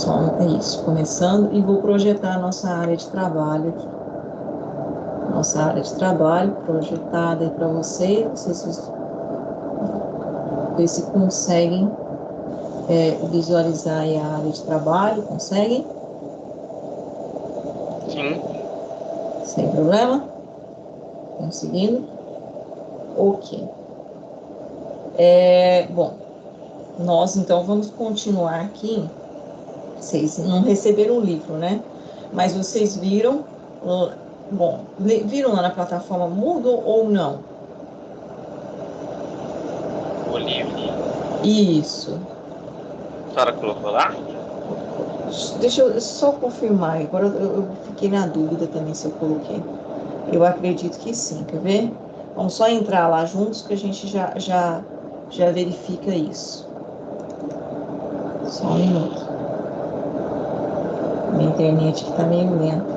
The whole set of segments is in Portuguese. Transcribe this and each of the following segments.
Só é isso, começando, e vou projetar a nossa área de trabalho aqui. Nossa área de trabalho projetada aí para vocês ver se conseguem visualizar aí a área de trabalho, conseguem? Sim. Sem problema? Conseguindo? Ok. Bom, nós então vamos continuar aqui. Vocês não receberam o livro, né? Mas vocês viram, bom, viram lá na plataforma Moodle ou não? O livro. Isso. A senhora colocou lá? Deixa eu só confirmar, agora eu fiquei na dúvida também se eu coloquei. Eu acredito que sim, quer ver? Vamos só entrar lá juntos que a gente já verifica isso. Só um minuto. Minha internet aqui tá meio lenta.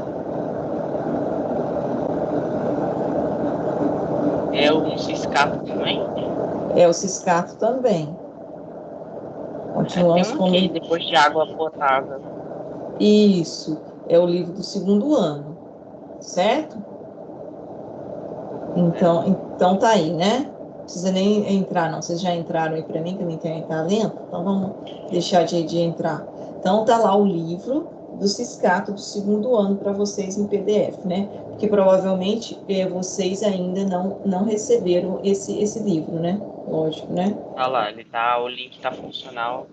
É um Ciscato também? É o Ciscato também. Tem Continuamos um com o aqui, livro. depois de água potável. Isso, é o livro do segundo ano, certo? Então tá aí, né? Não precisa nem entrar, não. Vocês já entraram aí para mim, que a minha internet tá lenta, então vamos deixar de entrar. Então tá lá o livro do Ciscato do segundo ano para vocês em PDF, né? Porque provavelmente vocês ainda não receberam esse livro, né? Lógico, né? Tá lá, o link tá funcional,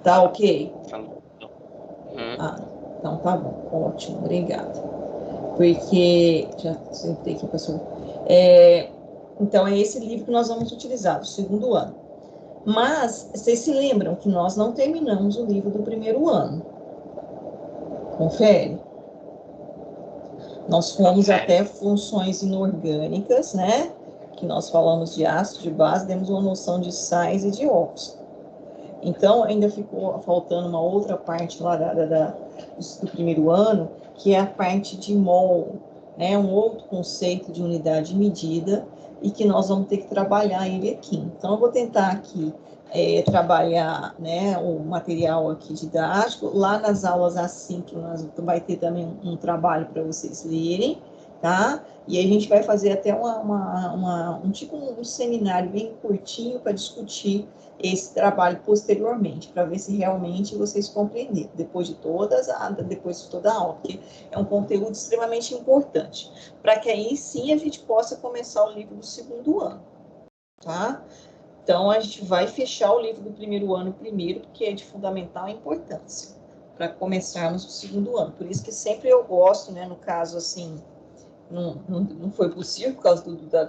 Tá ok? Uhum. Ah, então tá bom, ótimo, obrigada. Porque já sentei aqui, professor. Então é esse livro que nós vamos utilizar, do segundo ano. Mas vocês se lembram que nós não terminamos o livro do primeiro ano. Confere. Nós fomos até funções inorgânicas, né? Que nós falamos de ácido de base, demos uma noção de sais e de óxido. Então, ainda ficou faltando uma outra parte lá do primeiro ano, que é a parte de mol, né? Um outro conceito de unidade de medida, e que nós vamos ter que trabalhar ele aqui. Então, eu vou tentar aqui trabalhar, né, o material aqui didático. Lá nas aulas assíncronas vai ter também um trabalho para vocês lerem, tá? E aí a gente vai fazer até um seminário bem curtinho para discutir esse trabalho posteriormente, para ver se realmente vocês compreenderam, depois de toda a aula, porque é um conteúdo extremamente importante, para que aí sim a gente possa começar o livro do segundo ano, tá? Então, a gente vai fechar o livro do primeiro ano primeiro, porque é de fundamental importância, para começarmos o segundo ano. Por isso que sempre eu gosto, né, no caso, assim, não foi possível por causa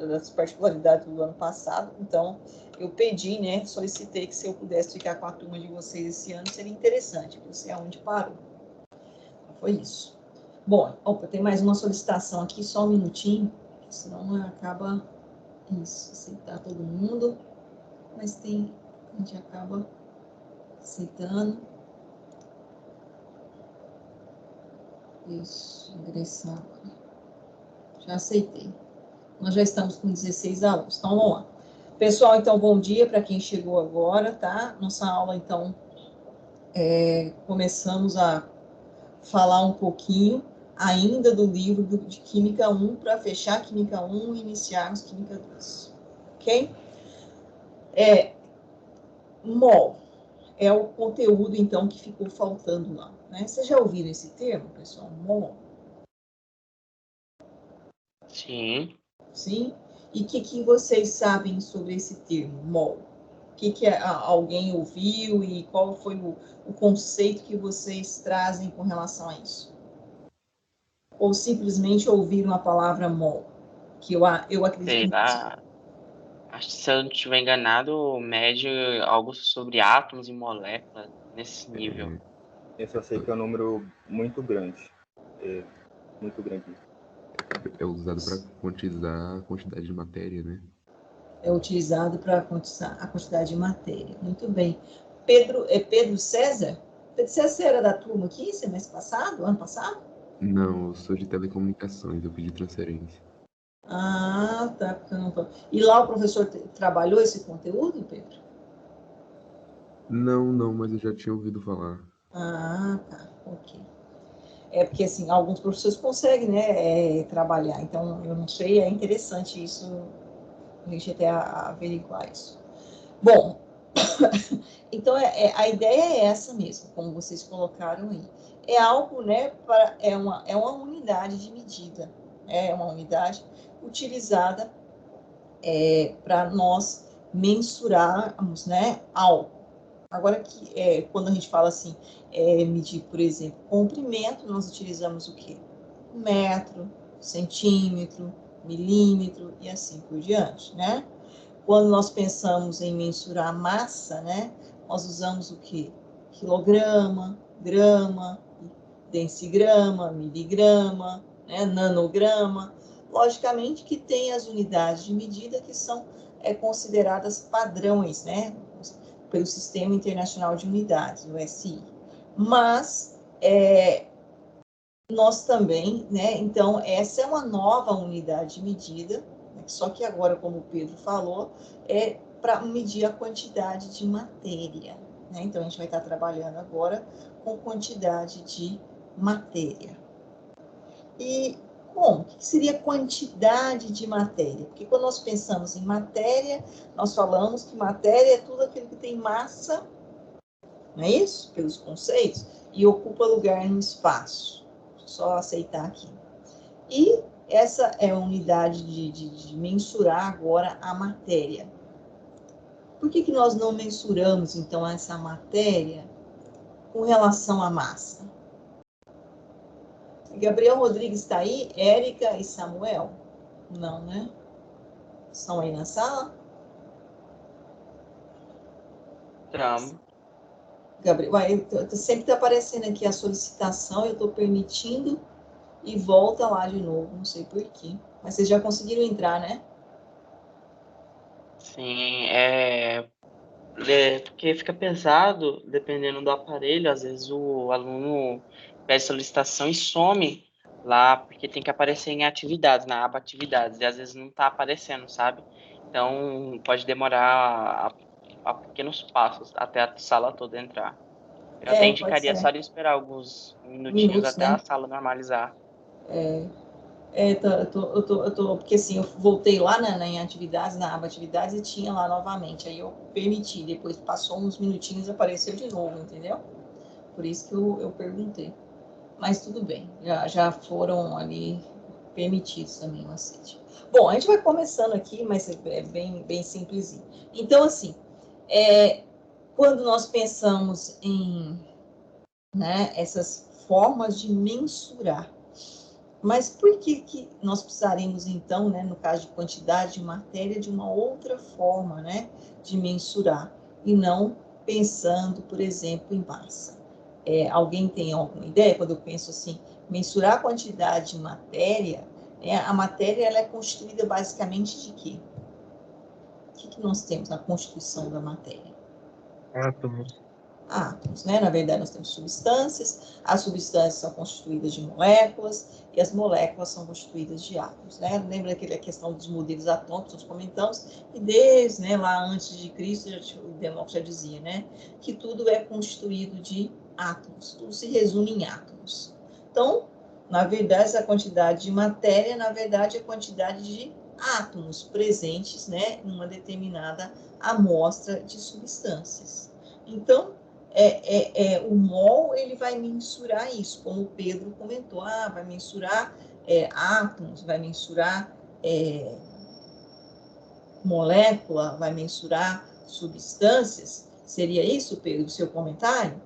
das particularidades do ano passado, então eu pedi, né, solicitei que se eu pudesse ficar com a turma de vocês esse ano, seria interessante, porque você é onde parou. Então, foi isso. Bom, opa, tem mais uma solicitação aqui, só um minutinho, senão acaba isso, aceitar todo mundo, mas a gente acaba aceitando. Isso, ingressar. Já aceitei. Nós já estamos com 16 alunos, então vamos lá. Pessoal, então, bom dia para quem chegou agora, tá? Nossa aula, então, começamos a falar um pouquinho ainda do livro de Química 1 para fechar Química 1 e iniciarmos Química 2, ok? MOL é o conteúdo, então, que ficou faltando lá, né? Vocês já ouviram esse termo, pessoal? MOL? Sim. Sim? E o que vocês sabem sobre esse termo, MOL? O que alguém ouviu e qual foi o conceito que vocês trazem com relação a isso? Ou simplesmente ouviram a palavra MOL? Que eu Sei acredito lá. Acho que se eu não estiver enganado, mede algo sobre átomos e moléculas nesse nível. Eu só sei que é um número muito grande. Muito grande. É usado para quantizar a quantidade de matéria, né? é utilizado para quantizar a quantidade de matéria. Muito bem. Pedro César? Pedro César era da turma aqui, semestre passado, ano passado? Não, eu sou de telecomunicações, eu pedi transferência. Ah, tá, porque eu não tô. E lá o professor trabalhou esse conteúdo, Pedro? Não, mas eu já tinha ouvido falar. Ah, tá, ok. É porque, assim, alguns professores conseguem, né, trabalhar. Então, eu não sei, é interessante isso, a gente até averiguar isso. Bom, então, a ideia é essa mesmo, como vocês colocaram aí. É algo, né, é uma unidade de medida, é uma unidade utilizada para nós mensurarmos, né, algo. Agora, quando a gente fala assim, medir, por exemplo, comprimento, nós utilizamos o quê? Metro, centímetro, milímetro e assim por diante, né? Quando nós pensamos em mensurar massa, né, nós usamos o quê? Quilograma, grama, decigrama, miligrama, né, nanograma. Logicamente que tem as unidades de medida que são consideradas padrões, né, pelo Sistema Internacional de Unidades, o SI. Mas nós também, né, então essa é uma nova unidade de medida, né, só que agora, como o Pedro falou, é para medir a quantidade de matéria, né? Então a gente vai estar trabalhando agora com quantidade de matéria. E como? O que seria quantidade de matéria? Porque quando nós pensamos em matéria, nós falamos que matéria é tudo aquilo que tem massa, não é isso? Pelos conceitos, e ocupa lugar no espaço. Só aceitar aqui. E essa é a unidade de mensurar agora a matéria. Por que nós não mensuramos, então, essa matéria com relação à massa? Gabriel Rodrigues está aí, Érica e Samuel? Não, né? Estão aí na sala? Tramo. Gabriel, sempre está aparecendo aqui a solicitação, eu estou permitindo e volta lá de novo, não sei por quê. Mas vocês já conseguiram entrar, né? Sim, porque fica pesado, dependendo do aparelho. Às vezes o aluno pede solicitação e some lá, porque tem que aparecer em atividades, na aba atividades, e às vezes não está aparecendo, sabe? Então pode demorar a pequenos passos até a sala toda entrar. Eu até Pode indicaria só ser. ele esperar alguns minutinhos Minutos, até a né? sala normalizar. Porque assim, eu voltei lá em atividades, na aba atividades, e tinha lá novamente. Aí eu permiti, depois passou uns minutinhos e apareceu de novo, entendeu? Por isso que eu perguntei. Mas tudo bem, já foram ali permitidos também o aceite. Bom, a gente vai começando aqui, mas é bem simplesinho. Então, assim, quando nós pensamos em, né, essas formas de mensurar, mas por que nós precisaremos, então, né, no caso de quantidade de matéria, de uma outra forma, né, de mensurar, e não pensando, por exemplo, em massa? Alguém tem alguma ideia? Quando eu penso assim, mensurar a quantidade de matéria, a matéria ela é constituída basicamente de quê? O que nós temos na constituição da matéria? Átomos. Átomos, né? Na verdade, nós temos substâncias, as substâncias são constituídas de moléculas e as moléculas são constituídas de átomos, né? Lembra aquela questão dos modelos atômicos, nós comentamos, e desde, né, lá antes de Cristo, o Demócrito já dizia, né, que tudo é constituído de átomos, tudo se resume em átomos. Então, na verdade, essa quantidade de matéria, na verdade, é a quantidade de átomos presentes, né, em uma determinada amostra de substâncias. Então, o mol ele vai mensurar isso, como o Pedro comentou, vai mensurar átomos, vai mensurar molécula, vai mensurar substâncias. Seria isso, Pedro, o seu comentário?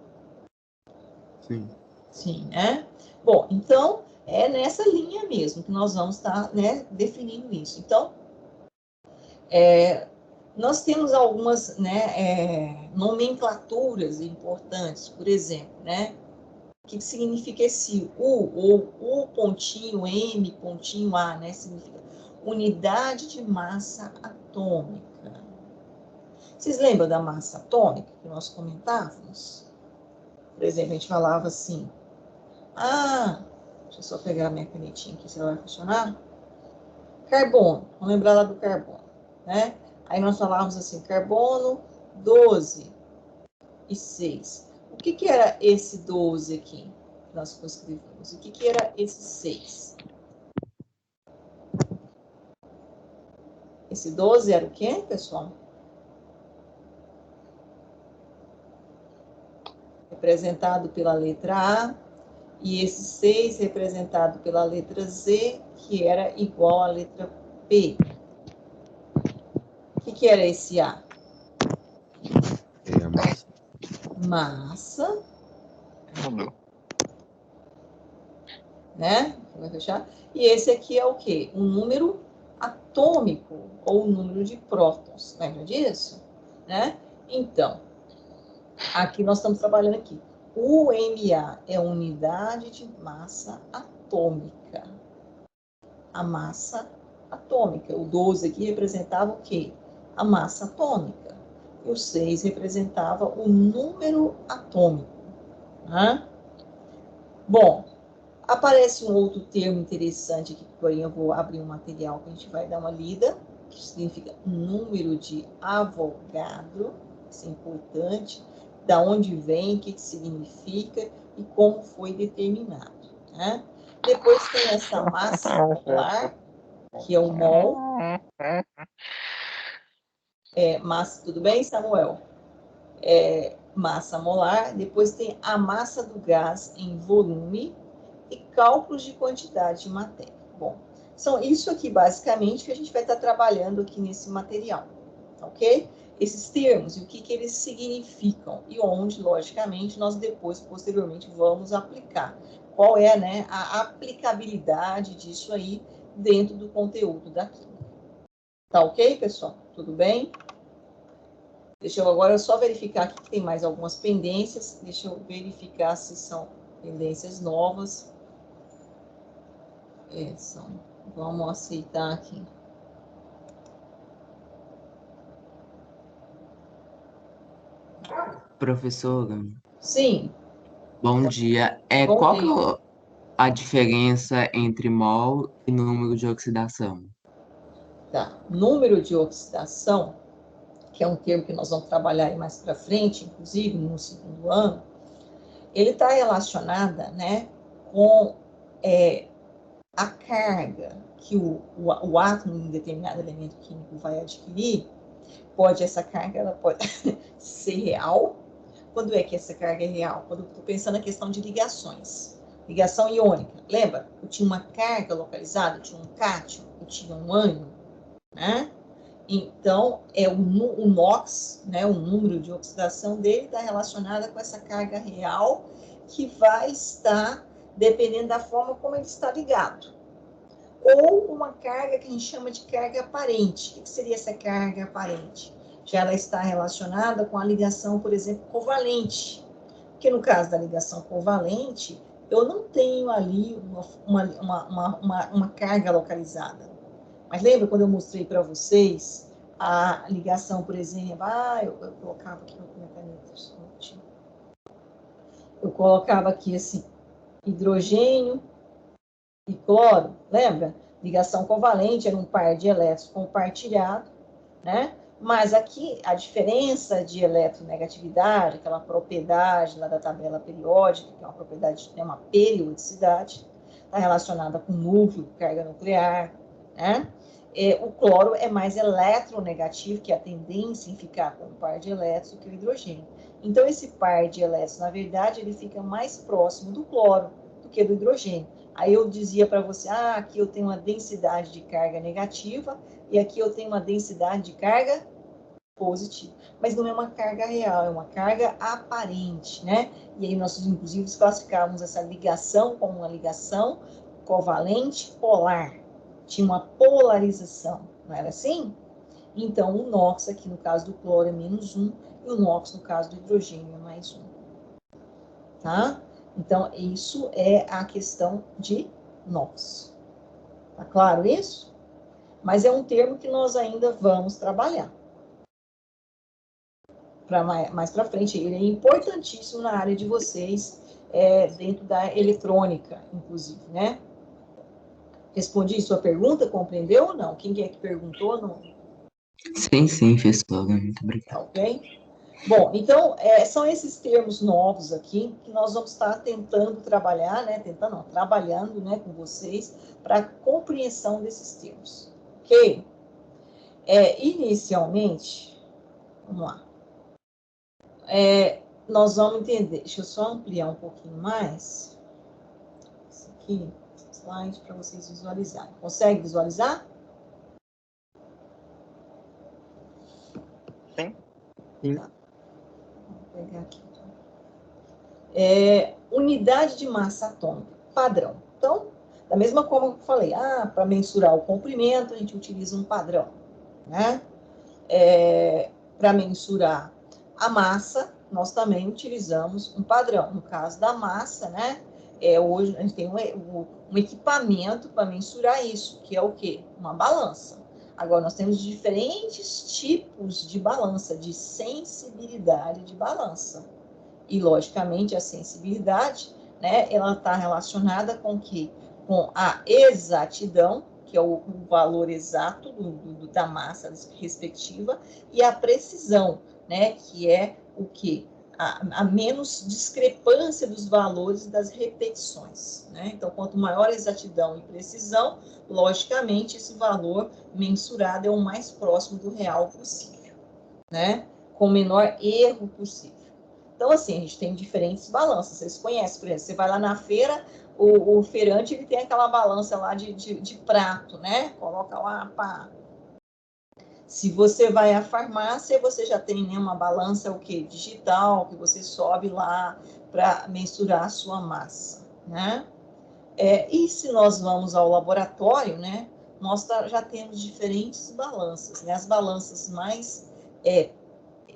Sim. Sim, né? Bom, então é nessa linha mesmo que nós vamos estar, né, definindo isso. Então, nós temos algumas, né, nomenclaturas importantes, por exemplo, né? O que significa esse U, ou U pontinho M pontinho A, né? Significa unidade de massa atômica. Vocês lembram da massa atômica que nós comentávamos? Por exemplo, a gente falava assim, deixa eu só pegar minha canetinha aqui, se ela vai funcionar. Carbono, vamos lembrar lá do carbono, né? Aí nós falávamos assim, carbono 12 e 6. O que era esse 12 aqui? Que nós conscrevemos. E o que era esse 6? Esse 12 era o quê, pessoal? Representado pela letra A. E esse 6 representado pela letra Z, que era igual à letra P. O que era esse A? É a massa. Massa. Né? Vai fechar? E esse aqui é o quê? Um número atômico, ou um número de prótons. Lembra disso? Né? Então, aqui nós estamos trabalhando aqui. O MA é unidade de massa atômica. A massa atômica. O 12 aqui representava o quê? A massa atômica. E o 6 representava o número atômico. Né? Bom, aparece um outro termo interessante aqui, porém eu vou abrir um material que a gente vai dar uma lida, que significa número de Avogadro. Isso é importante. Da onde vem, o que significa e como foi determinado. Né? Depois tem essa massa molar, que é o mol. Massa, tudo bem, Samuel? Massa molar. Depois tem a massa do gás em volume e cálculos de quantidade de matéria. Bom, são isso aqui basicamente que a gente vai estar trabalhando aqui nesse material, ok? Esses termos e o que eles significam e onde, logicamente, nós depois, posteriormente, vamos aplicar. Qual é, né, a aplicabilidade disso aí dentro do conteúdo da química. Tá ok, pessoal? Tudo bem? Deixa eu agora só verificar aqui que tem mais algumas pendências. Deixa eu verificar se são pendências novas. Vamos aceitar aqui. Professora, Sim. bom dia. Bom Qual dia. que é a diferença entre mol e número de oxidação? Tá. Número de oxidação, que é um termo que nós vamos trabalhar aí mais para frente, inclusive no segundo ano, ele está relacionada, né, com a carga que o átomo em determinado elemento químico vai adquirir. Essa carga ela pode ser real. Quando é que essa carga é real? Quando eu estou pensando na questão de ligações. Ligação iônica. Lembra? Eu tinha uma carga localizada, eu tinha um cátion, eu tinha um ânion, né? Então, o NOx, né, o número de oxidação dele está relacionado com essa carga real que vai estar dependendo da forma como ele está ligado. Ou uma carga que a gente chama de carga aparente. O que seria essa carga aparente? Já ela está relacionada com a ligação, por exemplo, covalente. Porque no caso da ligação covalente, eu não tenho ali uma carga localizada. Mas lembra quando eu mostrei para vocês a ligação, por exemplo, eu colocava aqui na caneta, eu colocava aqui esse hidrogênio e cloro, lembra? Ligação covalente era um par de elétrons compartilhado, né? Mas aqui a diferença de eletronegatividade, aquela propriedade lá da tabela periódica, que é uma propriedade, é uma periodicidade, está relacionada com núcleo, carga nuclear, né? O cloro é mais eletronegativo, que é a tendência em ficar com um par de elétrons do que o hidrogênio. Então, esse par de elétrons, na verdade, ele fica mais próximo do cloro do que do hidrogênio. Aí eu dizia para você, aqui eu tenho uma densidade de carga negativa e aqui eu tenho uma densidade de carga positiva. Mas não é uma carga real, é uma carga aparente, né? E aí nós, inclusive, classificávamos essa ligação como uma ligação covalente polar. Tinha uma polarização, não era assim? Então, o NOx aqui no caso do cloro é -1 e o NOx no caso do hidrogênio é +1. Tá? Então, isso é a questão de NOx. Tá claro isso? Mas é um termo que nós ainda vamos trabalhar. Mais para frente, ele é importantíssimo na área de vocês, dentro da eletrônica, inclusive, né? Respondi sua pergunta, compreendeu ou não? Quem é que perguntou? Não? Sim, professora, muito obrigado. Ok? Bom, então, são esses termos novos aqui que nós vamos estar tentando trabalhar, né? Tentando, não, trabalhando, né, com vocês para a compreensão desses termos. Ok? Inicialmente, vamos lá. Nós vamos entender. Deixa eu só ampliar um pouquinho mais. Esse aqui, slide, para vocês visualizarem. Consegue visualizar? Sim. Tá. Vou pegar aqui. Unidade de massa atômica, padrão. Então, da mesma forma que eu falei, para mensurar o comprimento, a gente utiliza um padrão, né? Para mensurar a massa, nós também utilizamos um padrão. No caso da massa, né? Hoje a gente tem um equipamento para mensurar isso, que é o quê? Uma balança. Agora, nós temos diferentes tipos de balança, de sensibilidade de balança. E, logicamente, a sensibilidade, né, ela está relacionada com o quê? Com a exatidão, que é o valor exato da massa respectiva, e a precisão, né, que é o quê? A menos discrepância dos valores das repetições, né? Então, quanto maior a exatidão e precisão, logicamente, esse valor mensurado é o mais próximo do real possível, né? Com o menor erro possível. Então, assim, a gente tem diferentes balanças. Vocês conhecem, por exemplo, você vai lá na feira, o feirante ele tem aquela balança lá de prato, né? Coloca lá, pá. Se você vai à farmácia, você já tem, né, uma balança, o quê? Digital, que você sobe lá para mensurar a sua massa, né? E se nós vamos ao laboratório, né? Nós já temos diferentes balanças, né? As balanças mais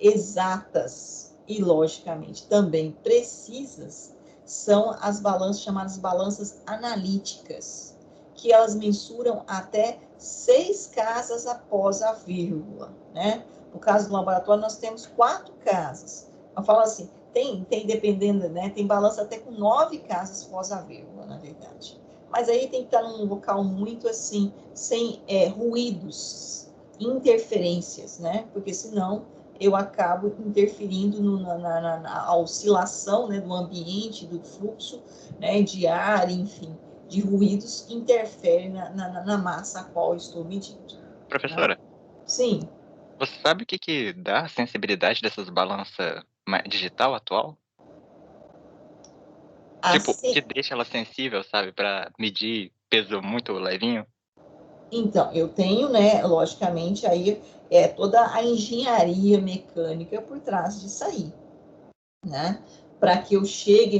exatas e, logicamente, também precisas, são as balanças chamadas balanças analíticas, que elas mensuram até 6 casas após a vírgula, né? No caso do laboratório, nós temos 4 casas. Eu falo assim, tem dependendo, né? Tem balança até com 9 casas após a vírgula, na verdade. Mas aí tem que estar num local muito assim, sem ruídos, interferências, né? Porque senão eu acabo interferindo na oscilação, né, do ambiente, do fluxo, né, de ar, enfim, de ruídos que interferem na massa a qual eu estou medindo. Professora, Né? Sim. você sabe o que dá a sensibilidade dessas balanças digital atual? Tipo, o que deixa ela sensível, sabe, para medir peso muito levinho? Então, eu tenho, né, logicamente, aí toda a engenharia mecânica por trás disso aí, né? Para que eu chegue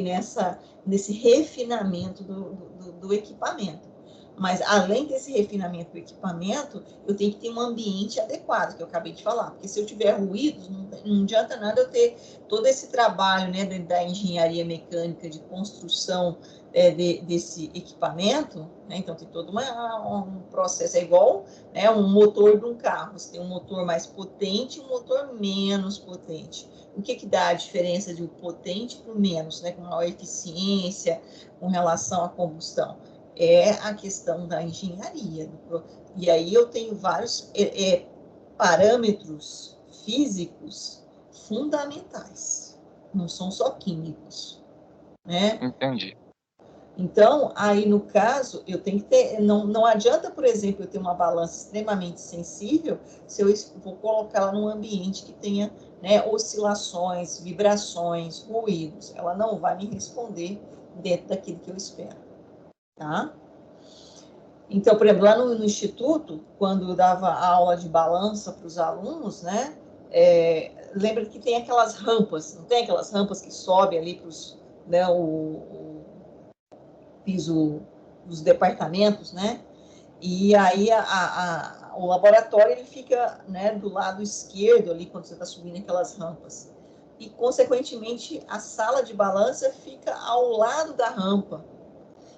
nesse refinamento do equipamento. Mas, além desse refinamento do equipamento, eu tenho que ter um ambiente adequado, que eu acabei de falar. Porque se eu tiver ruídos, não adianta nada eu ter todo esse trabalho, né, da engenharia mecânica, de construção desse equipamento, né? Então, tem todo um processo. É igual, né, um motor de um carro. Você tem um motor mais potente e um motor menos potente. O que dá a diferença de um potente para o menos, né, com maior eficiência, com relação à combustão? É a questão da engenharia. E aí eu tenho vários parâmetros físicos fundamentais, não são só químicos, né? Entendi. Então, aí no caso, eu tenho que ter, não adianta, por exemplo, eu ter uma balança extremamente sensível se eu vou colocá-la num ambiente que tenha, né, oscilações, vibrações, ruídos. Ela não vai me responder dentro daquilo que eu espero. Tá? Então, por exemplo, lá no Instituto, quando eu dava aula de balança para os alunos, né, lembra que tem aquelas rampas, não tem aquelas rampas que sobem ali para né, o piso dos departamentos, né? E aí o laboratório ele fica, né, do lado esquerdo ali quando você está subindo aquelas rampas. E, consequentemente, a sala de balança fica ao lado da rampa.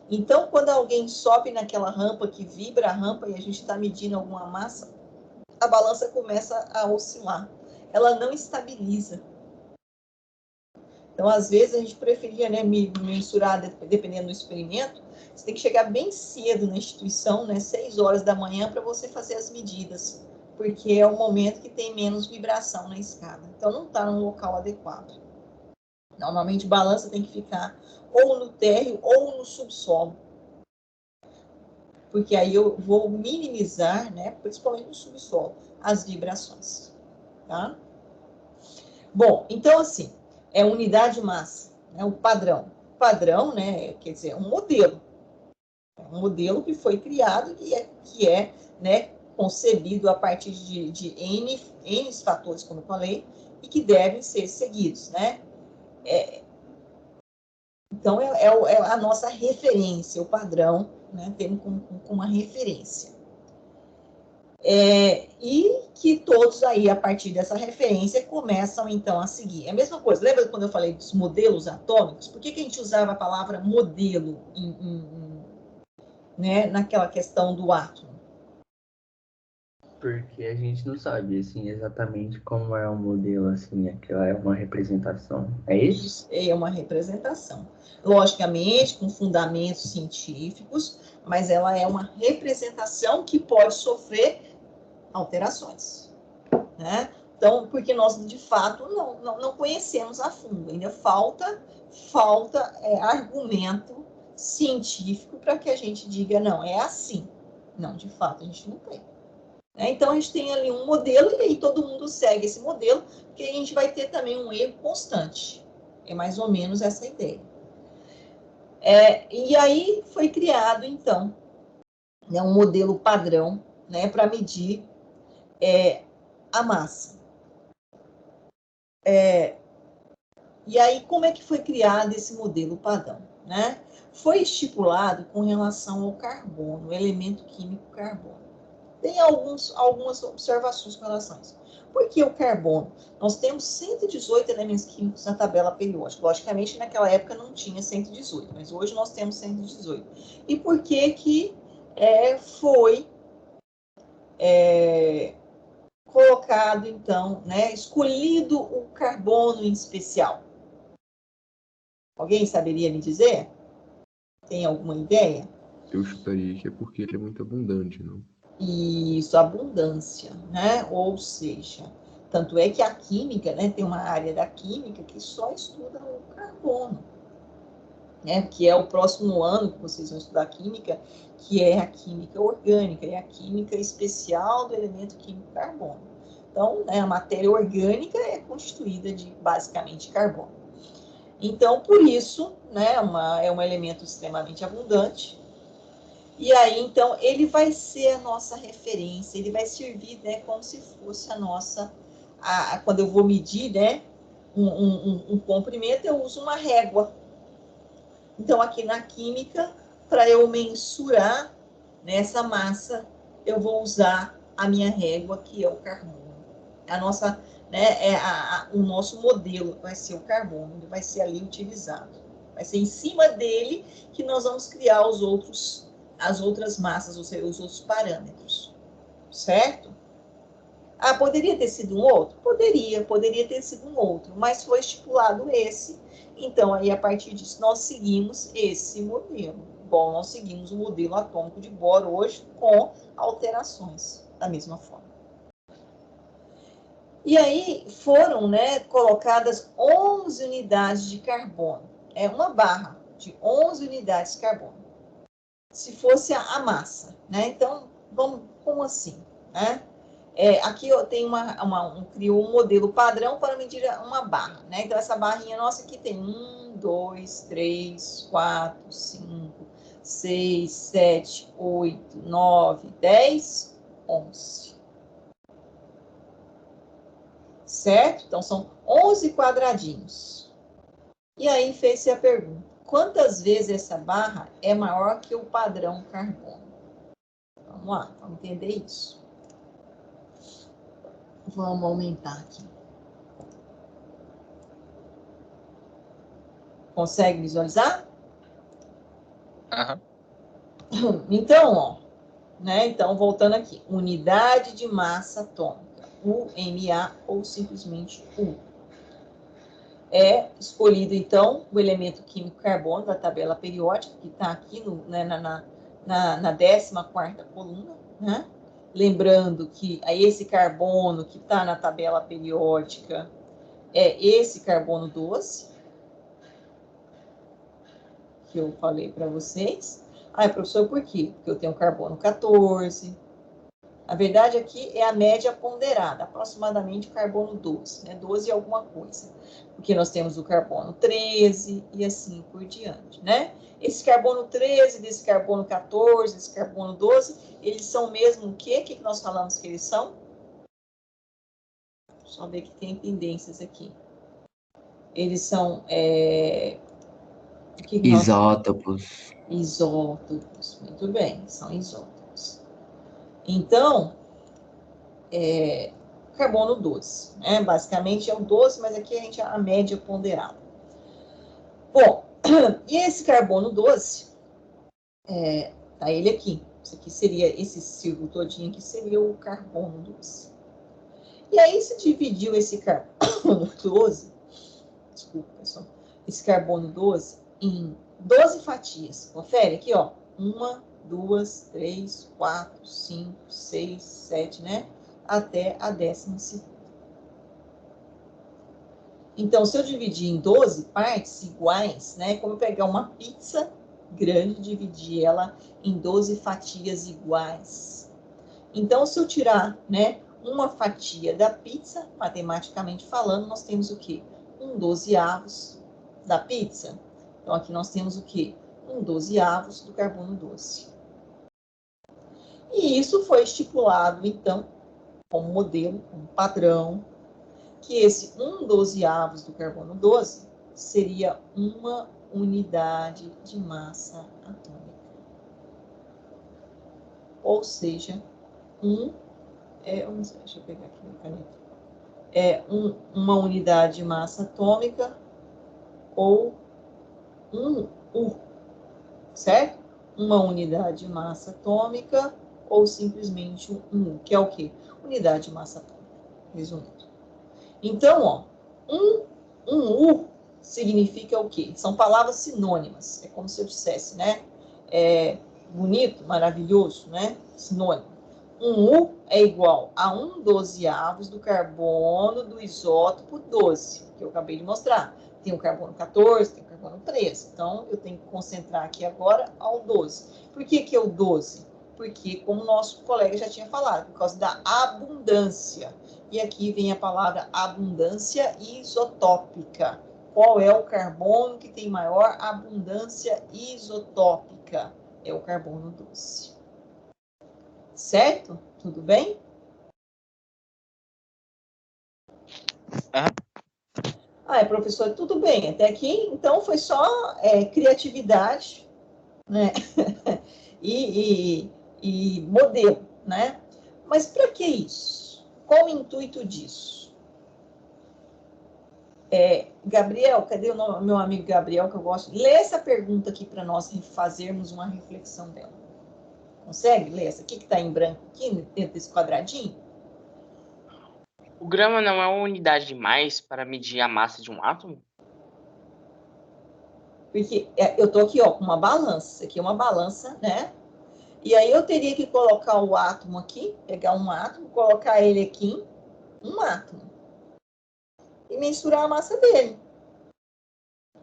Então, quando alguém sobe naquela rampa, que vibra a rampa e a gente está medindo alguma massa, a balança começa a oscilar. Ela não estabiliza. Então, às vezes, a gente preferia, né, mensurar, dependendo do experimento, você tem que chegar bem cedo na instituição, né, 6 horas da manhã, para você fazer as medidas. porque é o momento que tem menos vibração na escada. Então, não está no local adequado. Normalmente, balança tem que ficar ou no térreo ou no subsolo. Porque aí eu vou minimizar, né, principalmente no subsolo, as vibrações. Tá? Bom, então, assim, é unidade de massa, né, o padrão. O padrão, né, quer dizer, um modelo. Um modelo que foi criado que é né, concebido a partir de N fatores, como eu falei, e que devem ser seguidos, né? Então, é a nossa referência, o padrão, né? Temos como uma referência. E que todos aí, a partir dessa referência, começam, então, a seguir. É a mesma coisa, lembra quando eu falei dos modelos atômicos? Por que a gente usava a palavra modelo né, naquela questão do átomo? Porque a gente não sabe, assim, exatamente como é um modelo, assim, aquilo é uma representação. É isso? Isso é uma representação. Logicamente, com fundamentos científicos, mas ela é uma representação que pode sofrer alterações, né? Então, porque nós, de fato, não conhecemos a fundo. Ainda falta argumento científico para que a gente diga, não, é assim. Não, de fato, a gente não tem. Então, a gente tem ali um modelo e aí todo mundo segue esse modelo, porque a gente vai ter também um erro constante. É mais ou menos essa ideia. E aí foi criado, então, né, um modelo padrão, né, para medir a massa. E aí, como é que foi criado esse modelo padrão? Né? Foi estipulado com relação ao carbono, o elemento químico carbono. Tem algumas observações com relação a isso. Por que o carbono? Nós temos 118 elementos químicos na tabela periódica. Logicamente, naquela época não tinha 118, mas hoje nós temos 118. E por que foi colocado, então, né, escolhido o carbono em especial? Alguém saberia me dizer? Tem alguma ideia? Eu chutaria que é porque ele é muito abundante, não? Isso, abundância, né? Ou seja, tanto é que a química, né, tem uma área da química que só estuda o carbono, né? Que é o próximo ano que vocês vão estudar química, que é a química orgânica, é a química especial do elemento químico carbono. Então, né, a matéria orgânica é constituída de basicamente carbono. Então, por isso, né, é um elemento extremamente abundante. E aí, então, ele vai ser a nossa referência, ele vai servir, né, como se fosse a nossa... quando eu vou medir, né, um comprimento, eu uso uma régua. Então, aqui na química, para eu mensurar nessa massa, eu vou usar a minha régua, que é o carbono. A nossa, né, o nosso modelo vai ser o carbono, ele vai ser ali utilizado. Vai ser em cima dele que nós vamos criar as outras massas, ou seja, os outros parâmetros. Certo? Poderia ter sido um outro? Poderia ter sido um outro, mas foi estipulado esse. Então, aí, a partir disso, nós seguimos esse modelo. Bom, nós seguimos o modelo atômico de boro hoje com alterações da mesma forma. E aí foram, né, colocadas 11 unidades de carbono. É uma barra de 11 unidades de carbono. Se fosse a massa, né? Então, como assim? Né? Aqui eu tenho criou um modelo padrão para medir uma barra, né? Então, essa barrinha nossa aqui tem 1, 2, 3, 4, 5, 6, 7, 8, 9, 10, 11. Certo? Então, são 11 quadradinhos. E aí, fez-se a pergunta: quantas vezes essa barra é maior que o padrão carbono? Vamos lá, vamos entender isso. Vamos aumentar aqui. Consegue visualizar? Uhum. Então, ó, né? Então, voltando aqui. Unidade de massa atômica, UMA, ou simplesmente U. É escolhido, então, o elemento químico carbono da tabela periódica, que está aqui na 14ª coluna, né? Lembrando que esse carbono que está na tabela periódica é esse carbono 12, que eu falei para vocês. Professor, por quê? Porque eu tenho carbono 14. A verdade aqui é a média ponderada, aproximadamente o carbono 12, né? 12 é alguma coisa. Porque nós temos o carbono 13 e assim por diante, né? Esse carbono 13, desse carbono 14, desse carbono 12, eles são mesmo o quê? O que nós falamos que eles são? Só ver que tem pendências aqui. Eles são... Isótopos. Isótopos, muito bem, são isótopos. Então, carbono 12, né? Basicamente é o 12, mas aqui a gente a média ponderada. Bom, e esse carbono 12, tá ele aqui. Isso aqui seria, esse círculo todinho aqui seria o carbono 12. E aí se dividiu esse carbono 12, desculpa, pessoal, esse carbono 12 em 12 fatias. Confere aqui, ó. 1, 2, 3, 4, 5, 6, 7, né? Até a 12ª. Então, se eu dividir em 12 partes iguais, né? Como eu pegar uma pizza grande, dividir ela em 12 fatias iguais. Então, se eu tirar, né, uma fatia da pizza, matematicamente falando, nós temos o quê? 1/12 da pizza. Então, aqui nós temos o quê? 1/12 do carbono 12. E isso foi estipulado, então, como modelo, como padrão, que esse 1/12 do carbono 12 seria uma unidade de massa atômica. Ou seja, deixa eu pegar aqui a caneta. Uma unidade de massa atômica ou U, certo? Uma unidade de massa atômica ou simplesmente U, que é o quê? Unidade de massa atômica, resumindo. Então, ó, U significa o quê? São palavras sinônimas. É como se eu dissesse, né? Bonito, maravilhoso, né? Sinônimo. U é igual a 1/12 do carbono do isótopo 12, que eu acabei de mostrar. Tem o carbono 14, tem o carbono 13. Então, eu tenho que concentrar aqui agora ao 12. Por que é o 12? Porque, como o nosso colega já tinha falado, por causa da abundância. E aqui vem a palavra abundância isotópica. Qual é o carbono que tem maior abundância isotópica? É o carbono 12. Certo? Tudo bem? Professor, tudo bem. Até aqui, então, foi só criatividade, né? e modelo, né? Mas para que isso? Qual o intuito disso? Gabriel, cadê o meu amigo Gabriel, que eu gosto? Lê essa pergunta aqui para nós fazermos uma reflexão dela. Consegue ler essa aqui que está em branco aqui, dentro desse quadradinho? O grama não é uma unidade de mais para medir a massa de um átomo? Porque eu estou aqui, ó, com uma balança. Isso aqui é uma balança, né? E aí eu teria que colocar o átomo aqui, pegar um átomo, colocar ele aqui em um átomo. E mensurar a massa dele.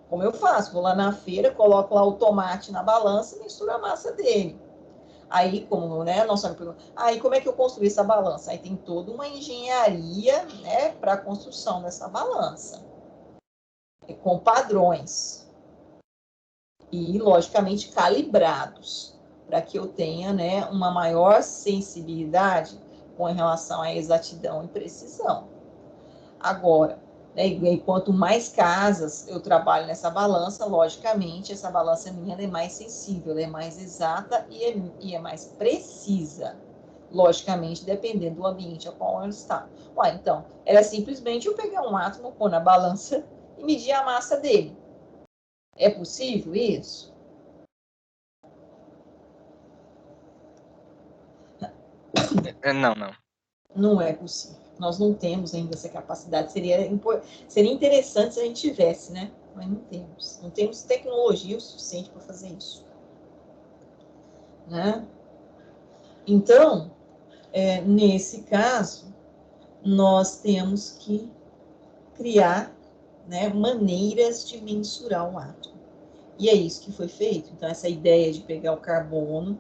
Como eu faço? Vou lá na feira, coloco lá o tomate na balança e mensuro a massa dele. Aí, como, né, nossa pergunta, aí como é que eu construí essa balança? Aí tem toda uma engenharia, né, para a construção dessa balança. Com padrões. E, logicamente, calibrados, para que eu tenha, né, uma maior sensibilidade com relação à exatidão e precisão. Agora, né, e quanto mais casas eu trabalho nessa balança, logicamente, essa balança minha é mais sensível, ela é mais exata e é mais precisa. Logicamente, dependendo do ambiente ao qual ela está. Então, era simplesmente eu pegar um átomo, pôr na balança e medir a massa dele. É possível isso? Não. Não é possível. Nós não temos ainda essa capacidade. Seria interessante se a gente tivesse, né? Mas não temos. Não temos tecnologia o suficiente para fazer isso. Né? Então, nesse caso, nós temos que criar, né, maneiras de mensurar o átomo. E é isso que foi feito. Então, essa ideia de pegar o carbono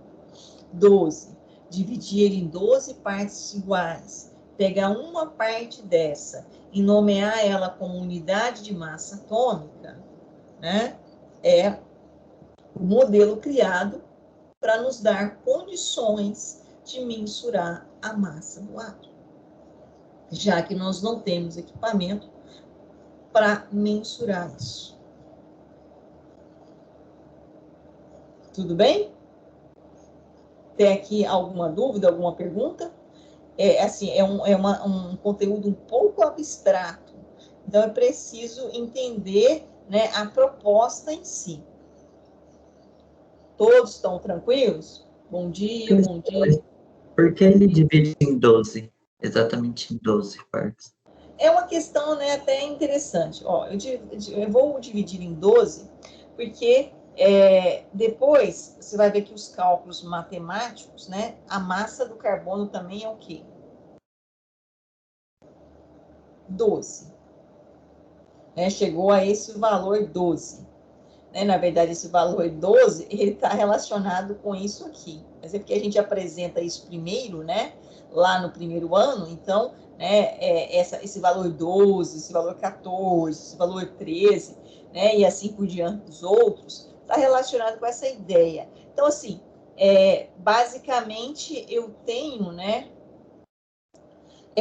12, dividir ele em 12 partes iguais, pegar uma parte dessa e nomear ela como unidade de massa atômica, né, é o modelo criado para nos dar condições de mensurar a massa do átomo, já que nós não temos equipamento para mensurar isso. Tudo bem? Tem aqui alguma dúvida, alguma pergunta? Um conteúdo um pouco abstrato. Então, é preciso entender, né, a proposta em si. Todos estão tranquilos? Bom dia, bom dia. Por que ele divide em 12? Exatamente em 12 partes. É uma questão, né, até interessante. Ó, eu vou dividir em 12, porque depois você vai ver que os cálculos matemáticos, né, a massa do carbono também é o quê? 12. Chegou a esse valor 12. Na verdade, esse valor 12, ele está relacionado com isso aqui. Mas é porque a gente apresenta isso primeiro, né? Lá no primeiro ano, então, né, esse valor 12, esse valor 14, esse valor 13, né? E assim por diante dos outros, está relacionado com essa ideia. Então, assim, basicamente, eu tenho, né?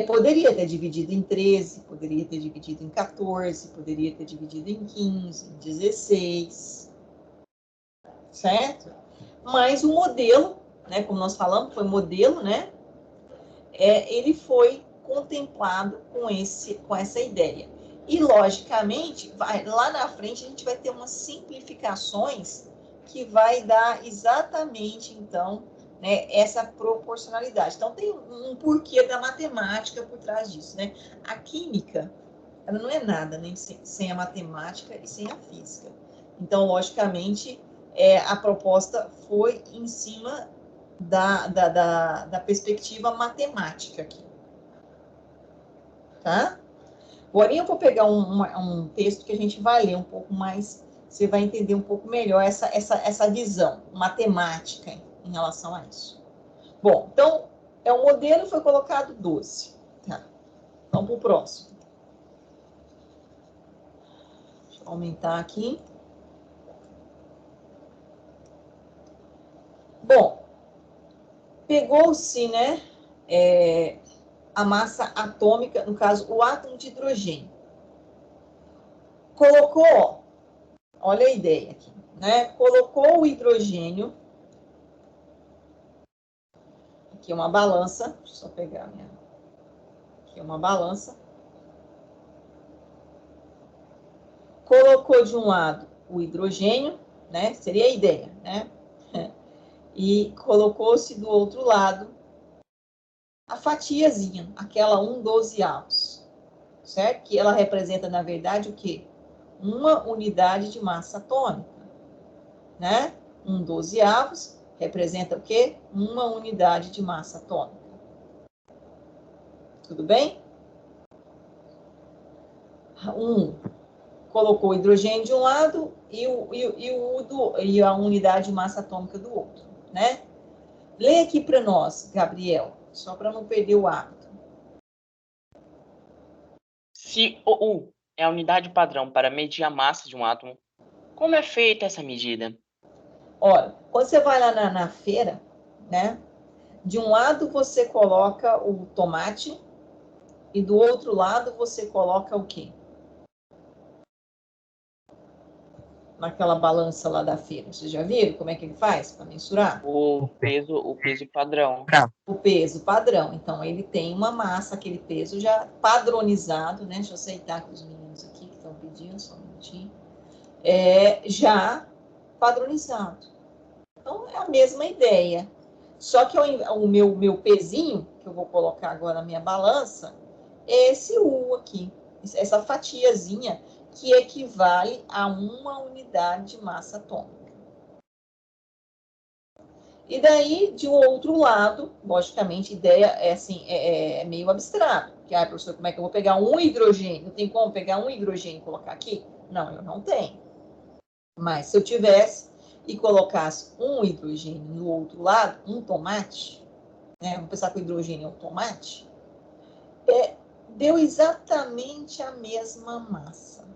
Poderia ter dividido em 13, poderia ter dividido em 14, poderia ter dividido em 15, em 16, certo? Mas o modelo, né, como nós falamos, foi modelo, né? Ele foi contemplado com essa ideia. E, logicamente, lá na frente a gente vai ter umas simplificações que vai dar exatamente, então, né, essa proporcionalidade. Então, tem um porquê da matemática por trás disso, né? A química, ela não é nada, né, sem a matemática e sem a física. Então, logicamente, a proposta foi em cima da perspectiva matemática aqui. Tá? Agora eu vou pegar um texto que a gente vai ler um pouco mais, você vai entender um pouco melhor essa visão matemática em relação a isso. Bom, então, o modelo foi colocado 12. Tá? Vamos para o próximo. Deixa eu aumentar aqui. Bom, pegou-se, né, a massa atômica, no caso, o átomo de hidrogênio. Colocou, olha a ideia aqui, né? Colocou o hidrogênio, aqui uma balança, deixa eu só pegar aqui uma balança. Colocou de um lado o hidrogênio, né? Seria a ideia, né? E colocou-se do outro lado a fatiazinha, aquela 1/12, certo? Que ela representa, na verdade, o quê? Uma unidade de massa atômica, né? 1/12 representa o quê? Uma unidade de massa atômica. Tudo bem? Colocou o hidrogênio de um lado e a unidade de massa atômica do outro, né? Lê aqui para nós, Gabriel, só para não perder o hábito. Se o U é a unidade padrão para medir a massa de um átomo, como é feita essa medida? Ora, quando você vai lá na feira, né? De um lado você coloca o tomate e do outro lado você coloca o quê? Naquela balança lá da feira. Vocês já viram como é que ele faz para mensurar? O peso padrão. O peso padrão. Então, ele tem uma massa, aquele peso já padronizado, né? Deixa eu aceitar aqui os meninos aqui que estão pedindo, só um minutinho. Já padronizado. Então, é a mesma ideia. Só que o meu pezinho, que eu vou colocar agora na minha balança, é esse U aqui. Essa fatiazinha que equivale a uma unidade de massa atômica. E daí, de um outro lado, logicamente, a ideia é assim, é meio abstrato. Que, professor, como é que eu vou pegar um hidrogênio? Tem como pegar um hidrogênio e colocar aqui? Não, eu não tenho. Mas se eu tivesse e colocasse um hidrogênio no outro lado, um tomate, né? Vamos pensar que o hidrogênio é um tomate, deu exatamente a mesma massa.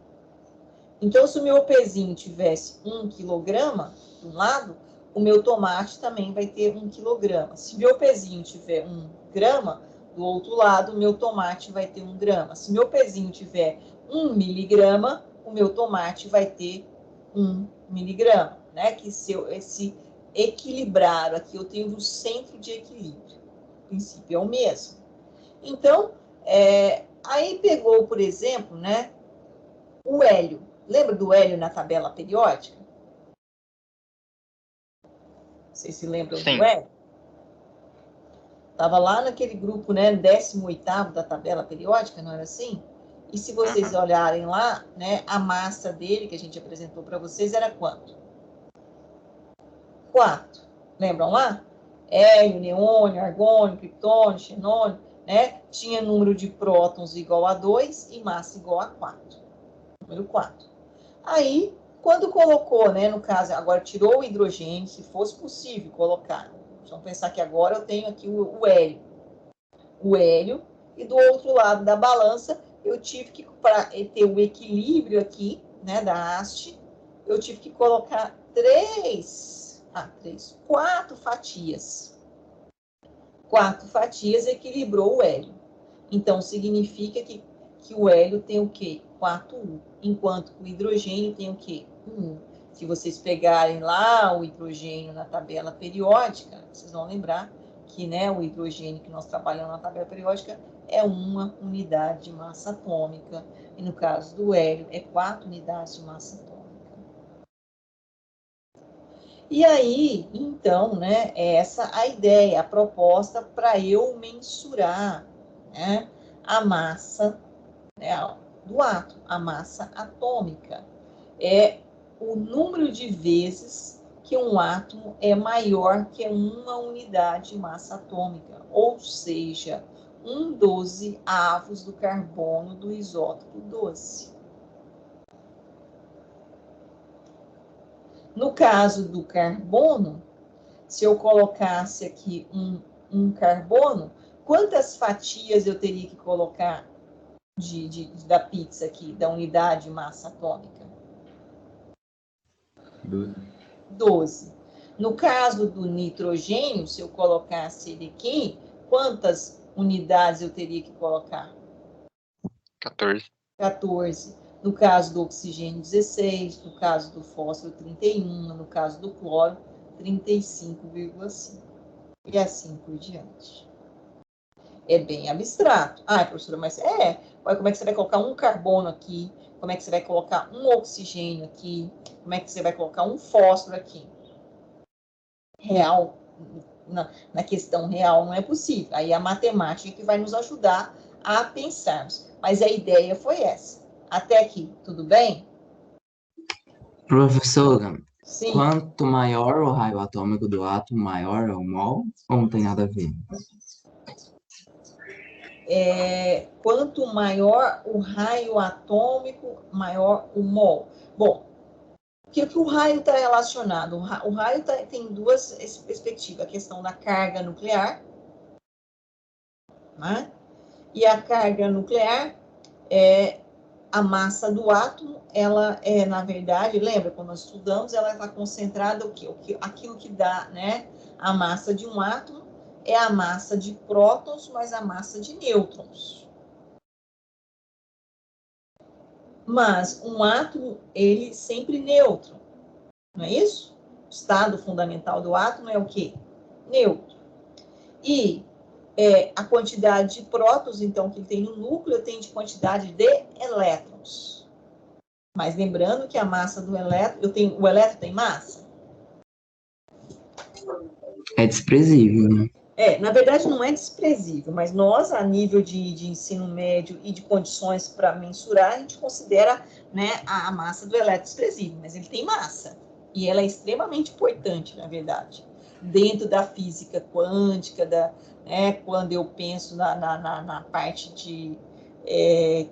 Então, se o meu pezinho tivesse 1 quilograma de um lado, o meu tomate também vai ter 1 quilograma. Se meu pezinho tiver 1 grama, do outro lado, o meu tomate vai ter 1 grama. Se meu pezinho tiver 1 miligrama, o meu tomate vai ter 1 miligrama, né? Que esse equilibrar aqui, eu tenho o centro de equilíbrio. O princípio é o mesmo. Então, aí pegou, por exemplo, né, o hélio. Lembra do hélio na tabela periódica? Vocês se lembram do hélio? Estava lá naquele grupo, né, 18º da tabela periódica, não era assim? E se vocês olharem lá, né, a massa dele, que a gente apresentou para vocês, era quanto? 4. Lembram lá? Hélio, neônio, argônio, criptônio, xenônio, né? Tinha número de prótons igual a 2 e massa igual a 4. Número 4. Aí, quando colocou, né, no caso, agora tirou o hidrogênio, se fosse possível colocar. Vamos pensar que agora eu tenho aqui o hélio. O hélio, e do outro lado da balança, eu tive que, para ter o equilíbrio aqui, né, da haste, eu tive que colocar 4 fatias. 4 fatias equilibrou o hélio. Então, significa que o hélio tem o quê? 4U, enquanto o hidrogênio tem o quê? 1U. Se vocês pegarem lá o hidrogênio na tabela periódica, vocês vão lembrar que, né, o hidrogênio que nós trabalhamos na tabela periódica é 1 unidade de massa atômica, e no caso do hélio é 4 unidades de massa atômica. E aí, então, né, essa a ideia, a proposta para eu mensurar, né, a massa, né, do átomo, a massa atômica. É o número de vezes que um átomo é maior que 1 unidade de massa atômica, ou seja, 1/12 avos do carbono do isótopo 12. No caso do carbono, se eu colocasse aqui um carbono, quantas fatias eu teria que colocar da pizza aqui, da unidade de massa atômica? 12. No caso do nitrogênio, se eu colocasse ele aqui, quantas unidades eu teria que colocar? 14. No caso do oxigênio, 16. No caso do fósforo, 31. No caso do cloro, 35,5. E assim por diante. É bem abstrato. Professora, mas como é que você vai colocar um carbono aqui? Como é que você vai colocar um oxigênio aqui? Como é que você vai colocar um fósforo aqui? Real, na questão real não é possível. Aí a matemática que vai nos ajudar a pensarmos. Mas a ideia foi essa. Até aqui, tudo bem? Professora, Sim. Quanto maior o raio atômico do átomo, maior é o mol? Ou não tem nada a ver? Quanto maior o raio atômico, maior o mol. Bom, o que o raio está relacionado? O raio tem duas perspectivas. A questão da carga nuclear, né? E a carga nuclear a massa do átomo, ela na verdade, lembra, quando nós estudamos, ela está concentrada aquilo que dá, né, a massa de um átomo é a massa de prótons mais a massa de nêutrons. Mas um átomo, ele sempre nêutron, não é isso? O estado fundamental do átomo é o quê? Nêutron. E a quantidade de prótons, então, que ele tem no núcleo, tem de quantidade de elétrons. Mas lembrando que a massa do elétron, o elétron tem massa? É desprezível, né? Na verdade não é desprezível, mas nós, a nível de ensino médio e de condições para mensurar, a gente considera, né, a massa do elétron desprezível, mas ele tem massa. E ela é extremamente importante, na verdade. dentro da física quântica, quando eu penso na parte de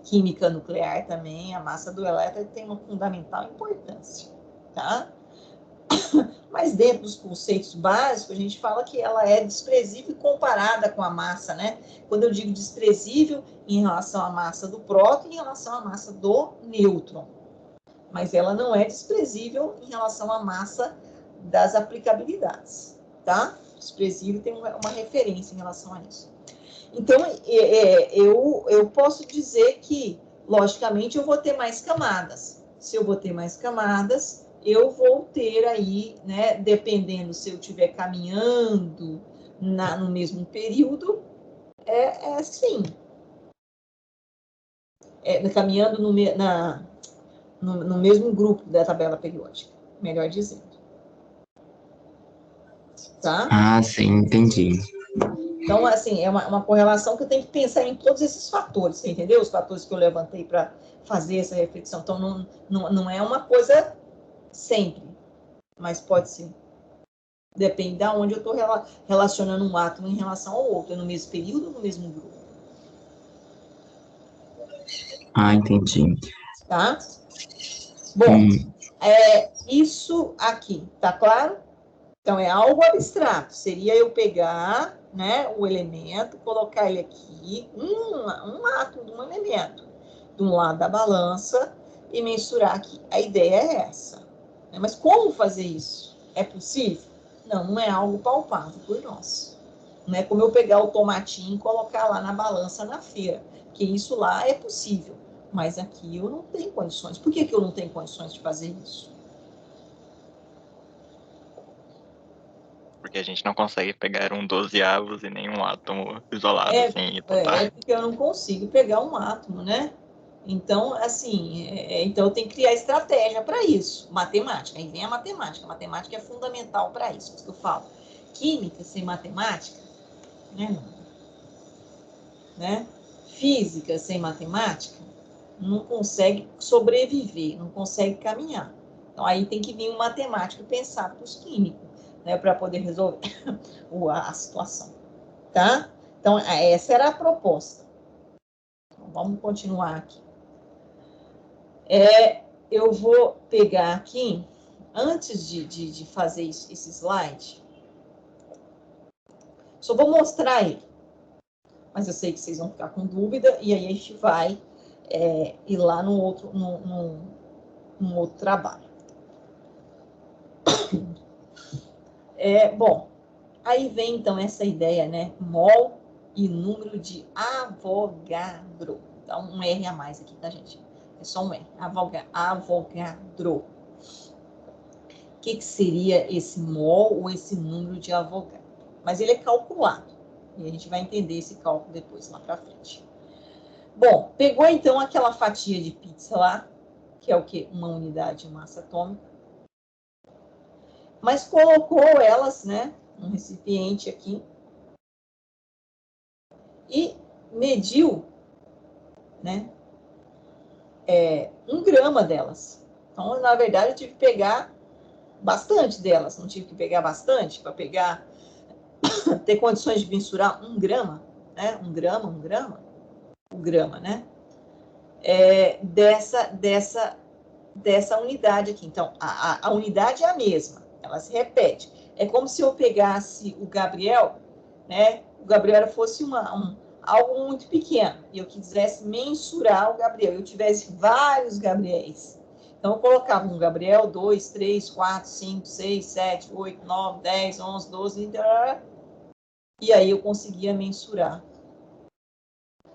química nuclear também, a massa do elétron tem uma fundamental importância, tá? Mas dentro dos conceitos básicos, a gente fala que ela é desprezível comparada com a massa, né? Quando eu digo desprezível em relação à massa do próton e em relação à massa do nêutron. Mas ela não é desprezível em relação à massa das aplicabilidades, tá? Desprezível tem uma referência em relação a isso. Então, eu posso dizer que, logicamente, eu vou ter mais camadas. Se eu vou ter mais camadas, eu vou ter aí, né, dependendo se eu estiver caminhando no mesmo período, sim. Caminhando no mesmo grupo da tabela periódica, melhor dizendo. Tá? Ah, sim, entendi. Então, assim, é uma correlação que eu tenho que pensar em todos esses fatores, você entendeu? Os fatores que eu levantei para fazer essa reflexão. Então, não é uma coisa sempre, mas pode ser. Depende de onde eu estou relacionando um átomo em relação ao outro. É no mesmo período ou no mesmo grupo? Ah, entendi. Tá? Bom, isso aqui, tá claro? Então, é algo abstrato. Seria eu pegar, né, o elemento, colocar ele aqui, um átomo de um elemento, de um lado da balança, e mensurar aqui. A ideia é essa. Mas como fazer isso? É possível? Não é algo palpável por nós. Não é como eu pegar o tomatinho e colocar lá na balança na feira, porque isso lá é possível. Mas aqui eu não tenho condições. Por que eu não tenho condições de fazer isso? Porque a gente não consegue pegar um 12avos e nenhum átomo isolado, assim, e botar. Porque eu não consigo pegar um átomo, né? Então, assim, então eu tenho que criar estratégia para isso. Matemática, aí vem a matemática. A matemática é fundamental para isso, por isso que eu falo. Química sem matemática, né? Física sem matemática, não consegue sobreviver, não consegue caminhar. Então, aí tem que vir um matemático pensar para os químicos, né? Para poder resolver a situação, tá? Então, essa era a proposta. Então, vamos continuar aqui. Eu vou pegar aqui, antes de fazer esse slide, só vou mostrar ele. Mas eu sei que vocês vão ficar com dúvida, e aí a gente vai ir lá num outro trabalho. Bom, aí vem então essa ideia, né? Mol e número de Avogadro. Dá um R a mais aqui, tá, gente? É só um R. Avogadro. O que seria esse mol ou esse número de Avogadro? Mas ele é calculado. E a gente vai entender esse cálculo depois, lá para frente. Bom, pegou então aquela fatia de pizza lá, que é o quê? Uma unidade de massa atômica. Mas colocou elas, né, num recipiente aqui. E mediu, né, 1 grama delas. Então, na verdade, eu tive que pegar bastante delas. Não tive que pegar bastante para ter condições de mensurar 1 grama, né? 1 grama, o grama, né? Dessa unidade aqui. Então, a unidade é a mesma, ela se repete. É como se eu pegasse o Gabriel, né? O Gabriel fosse algo muito pequeno, e eu quisesse mensurar o Gabriel, eu tivesse vários Gabriéis. Então, eu colocava um Gabriel, 2, 3, 4, 5, 6, 7, 8, 9, 10, 11, 12, e aí eu conseguia mensurar.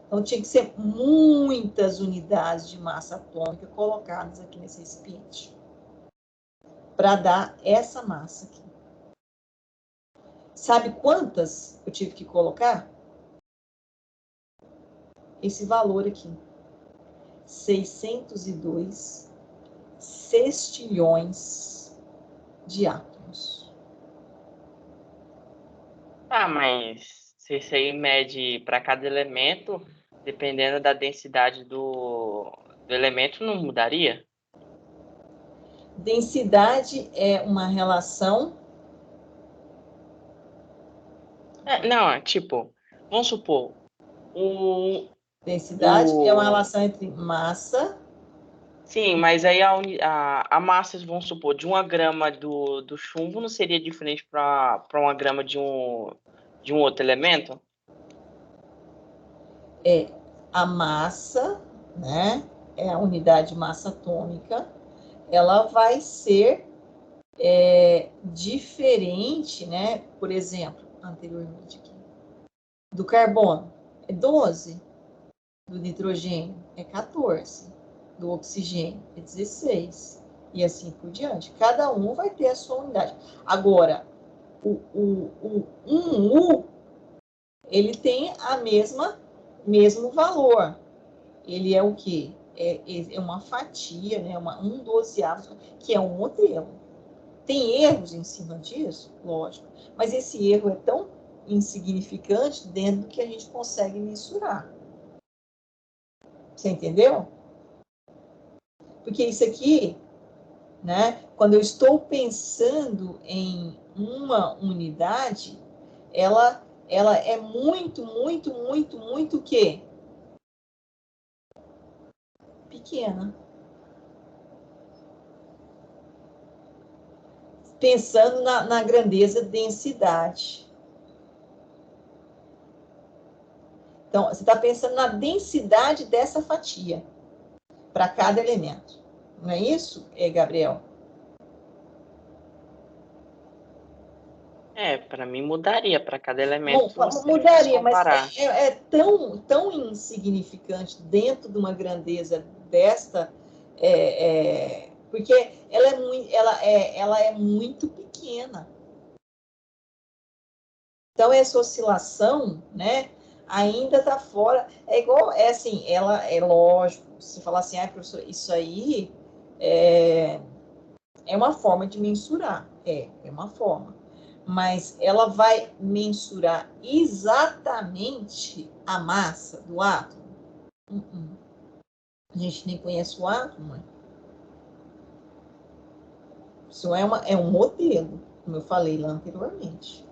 Então, tinha que ser muitas unidades de massa atômica colocadas aqui nesse recipiente para dar essa massa aqui. Sabe quantas eu tive que colocar? Esse valor aqui. 602 sextilhões de átomos. Mas se isso aí mede para cada elemento, dependendo da densidade do elemento, não mudaria? Densidade é uma relação Não, tipo, vamos supor, o, Densidade é uma o, relação entre massa. sim, mas aí a massa, vamos supor, de 1 grama do chumbo não seria diferente para 1 grama de um outro elemento? A massa, né? É a unidade de massa atômica. Ela vai ser diferente, né? Por exemplo, anteriormente aqui, do carbono é 12, do nitrogênio é 14, do oxigênio é 16, e assim por diante. Cada um vai ter a sua unidade. Agora, o 1U, ele tem a mesmo valor. Ele é o quê? É uma fatia, né? Um dozeavo, que é um modelo. Tem erros em cima disso? Lógico. Mas esse erro é tão insignificante dentro do que a gente consegue mensurar. Você entendeu? Porque isso aqui, né? Quando eu estou pensando em uma unidade, ela é muito, muito, muito, muito o quê? Pequena. Pensando na grandeza densidade. Então, você está pensando na densidade dessa fatia para cada elemento. Não é isso, Gabriel? Para mim mudaria para cada Bom, elemento. Seria difícil mudaria, mas comparar. é tão insignificante dentro de uma grandeza desta, porque ela é muito pequena. Então, essa oscilação, né, ainda está fora. É igual, assim, ela é lógico, se falar assim, professor, isso aí é uma forma de mensurar. É uma forma. Mas ela vai mensurar exatamente a massa do átomo? A gente nem conhece o átomo, né? Isso é um modelo, como eu falei lá anteriormente.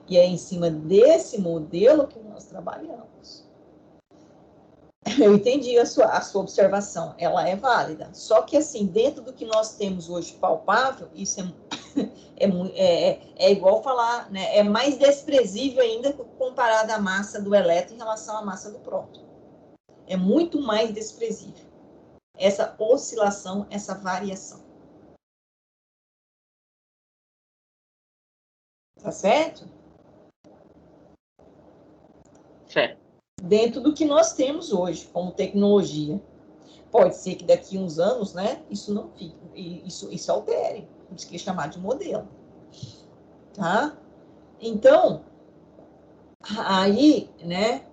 E é em cima desse modelo que nós trabalhamos. Eu entendi a sua observação, ela é válida. Só que, assim, dentro do que nós temos hoje palpável, isso é igual falar, né? É mais desprezível ainda comparado à massa do elétron em relação à massa do próton. É muito mais desprezível essa oscilação, essa variação. Tá certo? Certo. Dentro do que nós temos hoje como tecnologia. Pode ser que daqui a uns anos, né, isso não fique, isso altere, por isso que é chamado de modelo. Tá? Então, aí, né,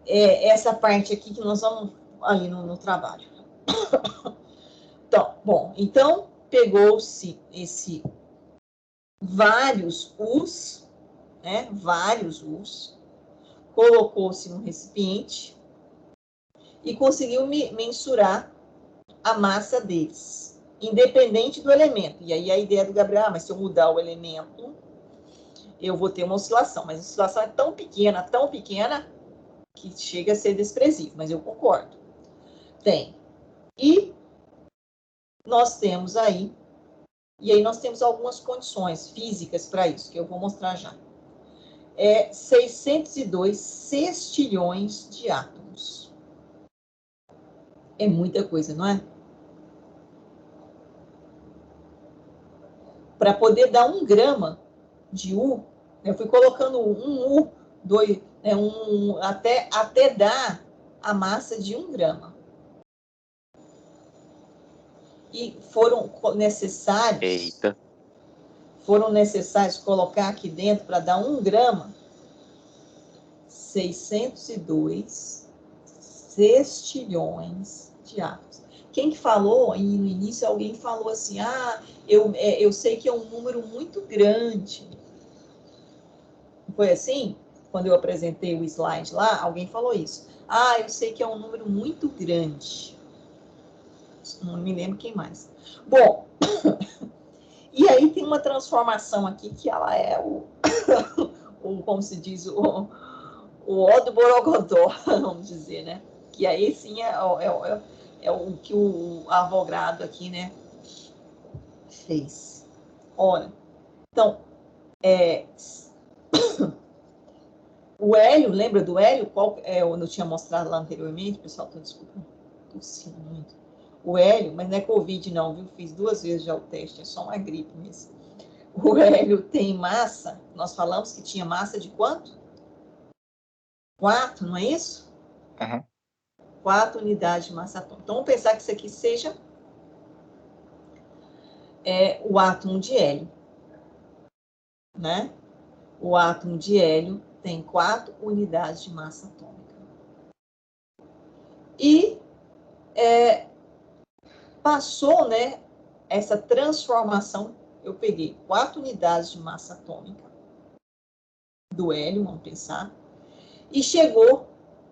essa parte aqui que nós vamos ali no trabalho. Então, bom, então pegou-se esse vários U's, né, vários U's, colocou-se no recipiente e conseguiu mensurar a massa deles, independente do elemento. E aí a ideia do Gabriel, mas se eu mudar o elemento, eu vou ter uma oscilação. Mas a oscilação é tão pequena, que chega a ser desprezível, mas eu concordo. Tem. E nós temos aí, nós temos algumas condições físicas para isso, que eu vou mostrar já. 602 sextilhões de átomos. É muita coisa, não é? Para poder dar 1 grama de U, eu fui colocando 1 U, 2, até dar a massa de 1 grama. E foram necessários colocar aqui dentro, para dar 1 grama, 602 sextilhões de átomos. Quem que falou, e no início alguém falou assim, eu sei que é um número muito grande. Foi assim? Quando eu apresentei o slide lá, alguém falou isso. Eu sei que é um número muito grande. Não me lembro quem mais. Bom, E aí tem uma transformação aqui que ela é como se diz, o ó do Borogodó, vamos dizer, né? Que aí sim é o que o Avogadro aqui, né, fez. Olha, então, o hélio, lembra do hélio? Eu tinha mostrado lá anteriormente, pessoal, desculpa, tossindo muito. O hélio, mas não é Covid não, viu? Fiz 2 vezes já o teste, é só uma gripe mesmo. O hélio tem massa, nós falamos que tinha massa de quanto? 4, não é isso? Uhum. 4 unidades de massa atômica. Então, vamos pensar que isso aqui seja o átomo de hélio, né? O átomo de hélio tem 4 unidades de massa atômica. E passou, né, essa transformação, eu peguei 4 unidades de massa atômica do hélio, vamos pensar, e chegou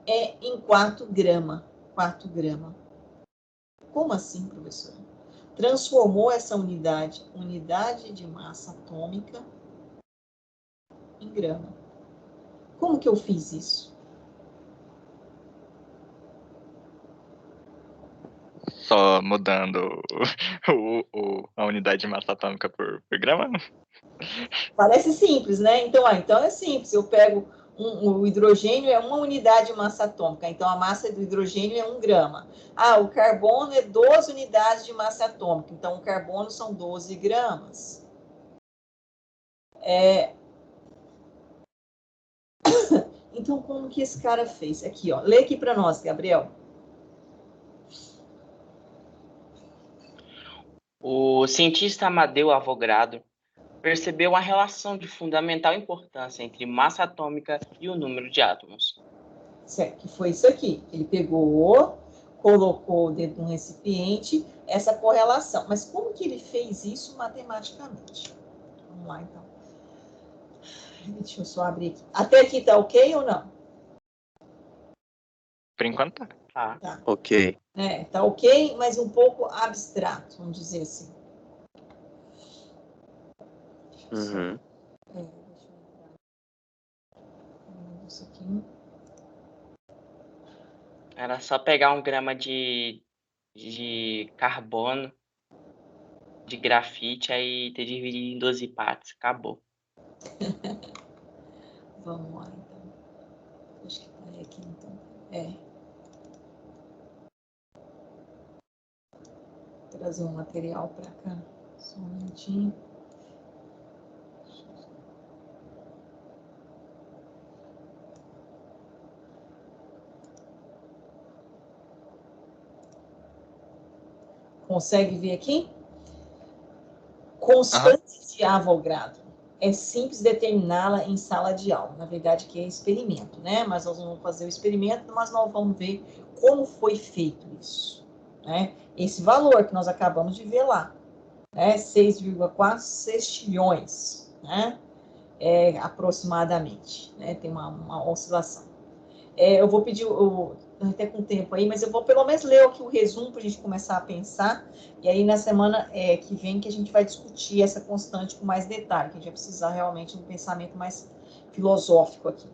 em 4 gramas. 4 gramas. Como assim, professora? Transformou essa unidade de massa atômica em grama. Como que eu fiz isso? Só mudando a unidade de massa atômica por grama? Parece simples, né? Então é simples. Eu pego o hidrogênio é 1 unidade de massa atômica, então a massa do hidrogênio é 1 grama. O carbono é 12 unidades de massa atômica, então o carbono são 12 gramas. Então, como que esse cara fez? Aqui, ó. Lê aqui para nós, Gabriel. O cientista Amadeu Avogadro percebeu uma relação de fundamental importância entre massa atômica e o número de átomos. Certo, que foi isso aqui. Ele pegou, colocou dentro de um recipiente essa correlação. Mas como que ele fez isso matematicamente? Vamos lá, então. Deixa eu só abrir aqui. Até aqui tá ok ou não? Por enquanto tá. Tá. Ok. Tá ok, mas um pouco abstrato, vamos dizer assim. Uhum. Deixa eu entrar. Isso aqui. Era só pegar 1 grama de carbono, de grafite, aí ter dividido em 12 partes. Acabou. Vamos lá, então. Acho que tá aqui, então. Vou trazer um material para cá. Só um minutinho. Consegue ver aqui? Constante de Avogadro. É simples determiná-la em sala de aula. Na verdade, que é experimento, né? Mas nós vamos fazer o experimento, mas nós vamos ver como foi feito isso, né? Esse valor que nós acabamos de ver lá, né? 6,4 sextilhões, né? Aproximadamente, né? Tem uma oscilação. Eu vou pedir, até com tempo aí, mas eu vou pelo menos ler aqui o resumo para a gente começar a pensar, e aí na semana que vem que a gente vai discutir essa constante com mais detalhe, que a gente vai precisar realmente de um pensamento mais filosófico aqui,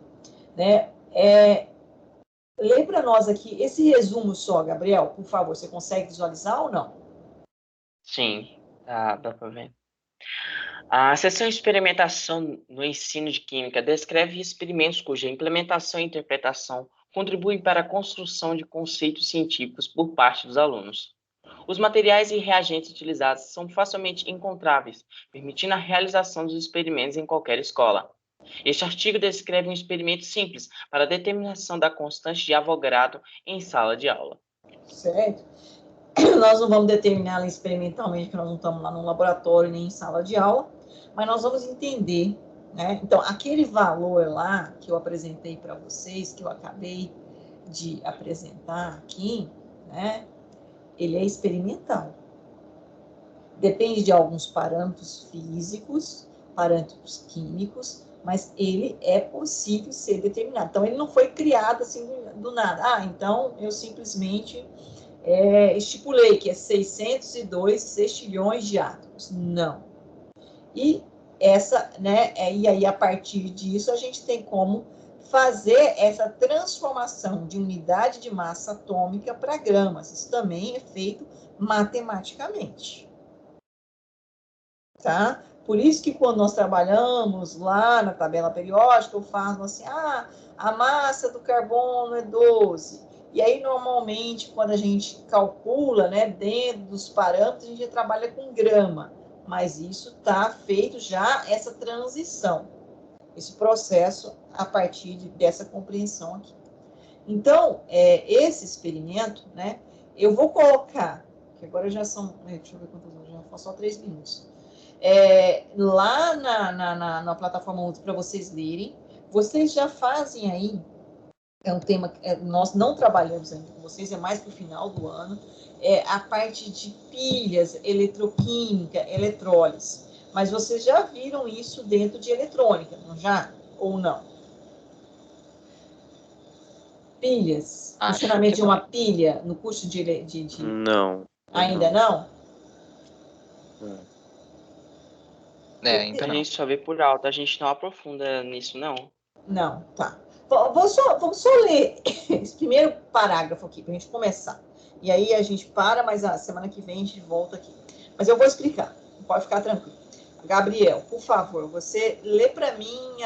né? Lê para nós aqui esse resumo só, Gabriel, por favor, você consegue visualizar ou não? Sim, dá para ver. A seção de experimentação no ensino de química descreve experimentos cuja implementação e interpretação contribuem para a construção de conceitos científicos por parte dos alunos. Os materiais e reagentes utilizados são facilmente encontráveis, permitindo a realização dos experimentos em qualquer escola. Este artigo descreve um experimento simples para a determinação da constante de Avogadro em sala de aula. Certo. Nós não vamos determinar experimentalmente, porque nós não estamos lá no laboratório nem em sala de aula, mas nós vamos entender, né? Então, aquele valor lá que eu apresentei para vocês, que eu acabei de apresentar aqui, né? Ele é experimental. Depende de alguns parâmetros físicos, parâmetros químicos, mas ele é possível ser determinado. Então, ele não foi criado assim do nada. Então, eu simplesmente estipulei que é 602 sextilhões de átomos. Não. E essa, né, e aí a partir disso a gente tem como fazer essa transformação de unidade de massa atômica para gramas. Isso também é feito matematicamente. Tá? Por isso que quando nós trabalhamos lá na tabela periódica, eu falo assim, a massa do carbono é 12. E aí, normalmente, quando a gente calcula, né, dentro dos parâmetros, a gente trabalha com grama. Mas isso está feito já, essa transição, esse processo a partir dessa compreensão aqui. Então, esse experimento, né, eu vou colocar, que agora já são, deixa eu ver quantas horas, já foram só 3 minutos. Lá na plataforma UTS para vocês lerem. Vocês já fazem aí, é um tema que nós não trabalhamos ainda com vocês, é mais para o final do ano, a parte de pilhas, eletroquímica, eletrólise. Mas vocês já viram isso dentro de eletrônica, não já? Ou não? Pilhas, funcionamento de uma pilha no curso de... Não. Ainda não? Ainda não. A gente só vê por alto, a gente não aprofunda nisso, não. Não, tá. Vamos só ler esse primeiro parágrafo aqui, para a gente começar. E aí a gente para, mas a semana que vem a gente volta aqui. Mas eu vou explicar, pode ficar tranquilo. Gabriel, por favor, você lê para mim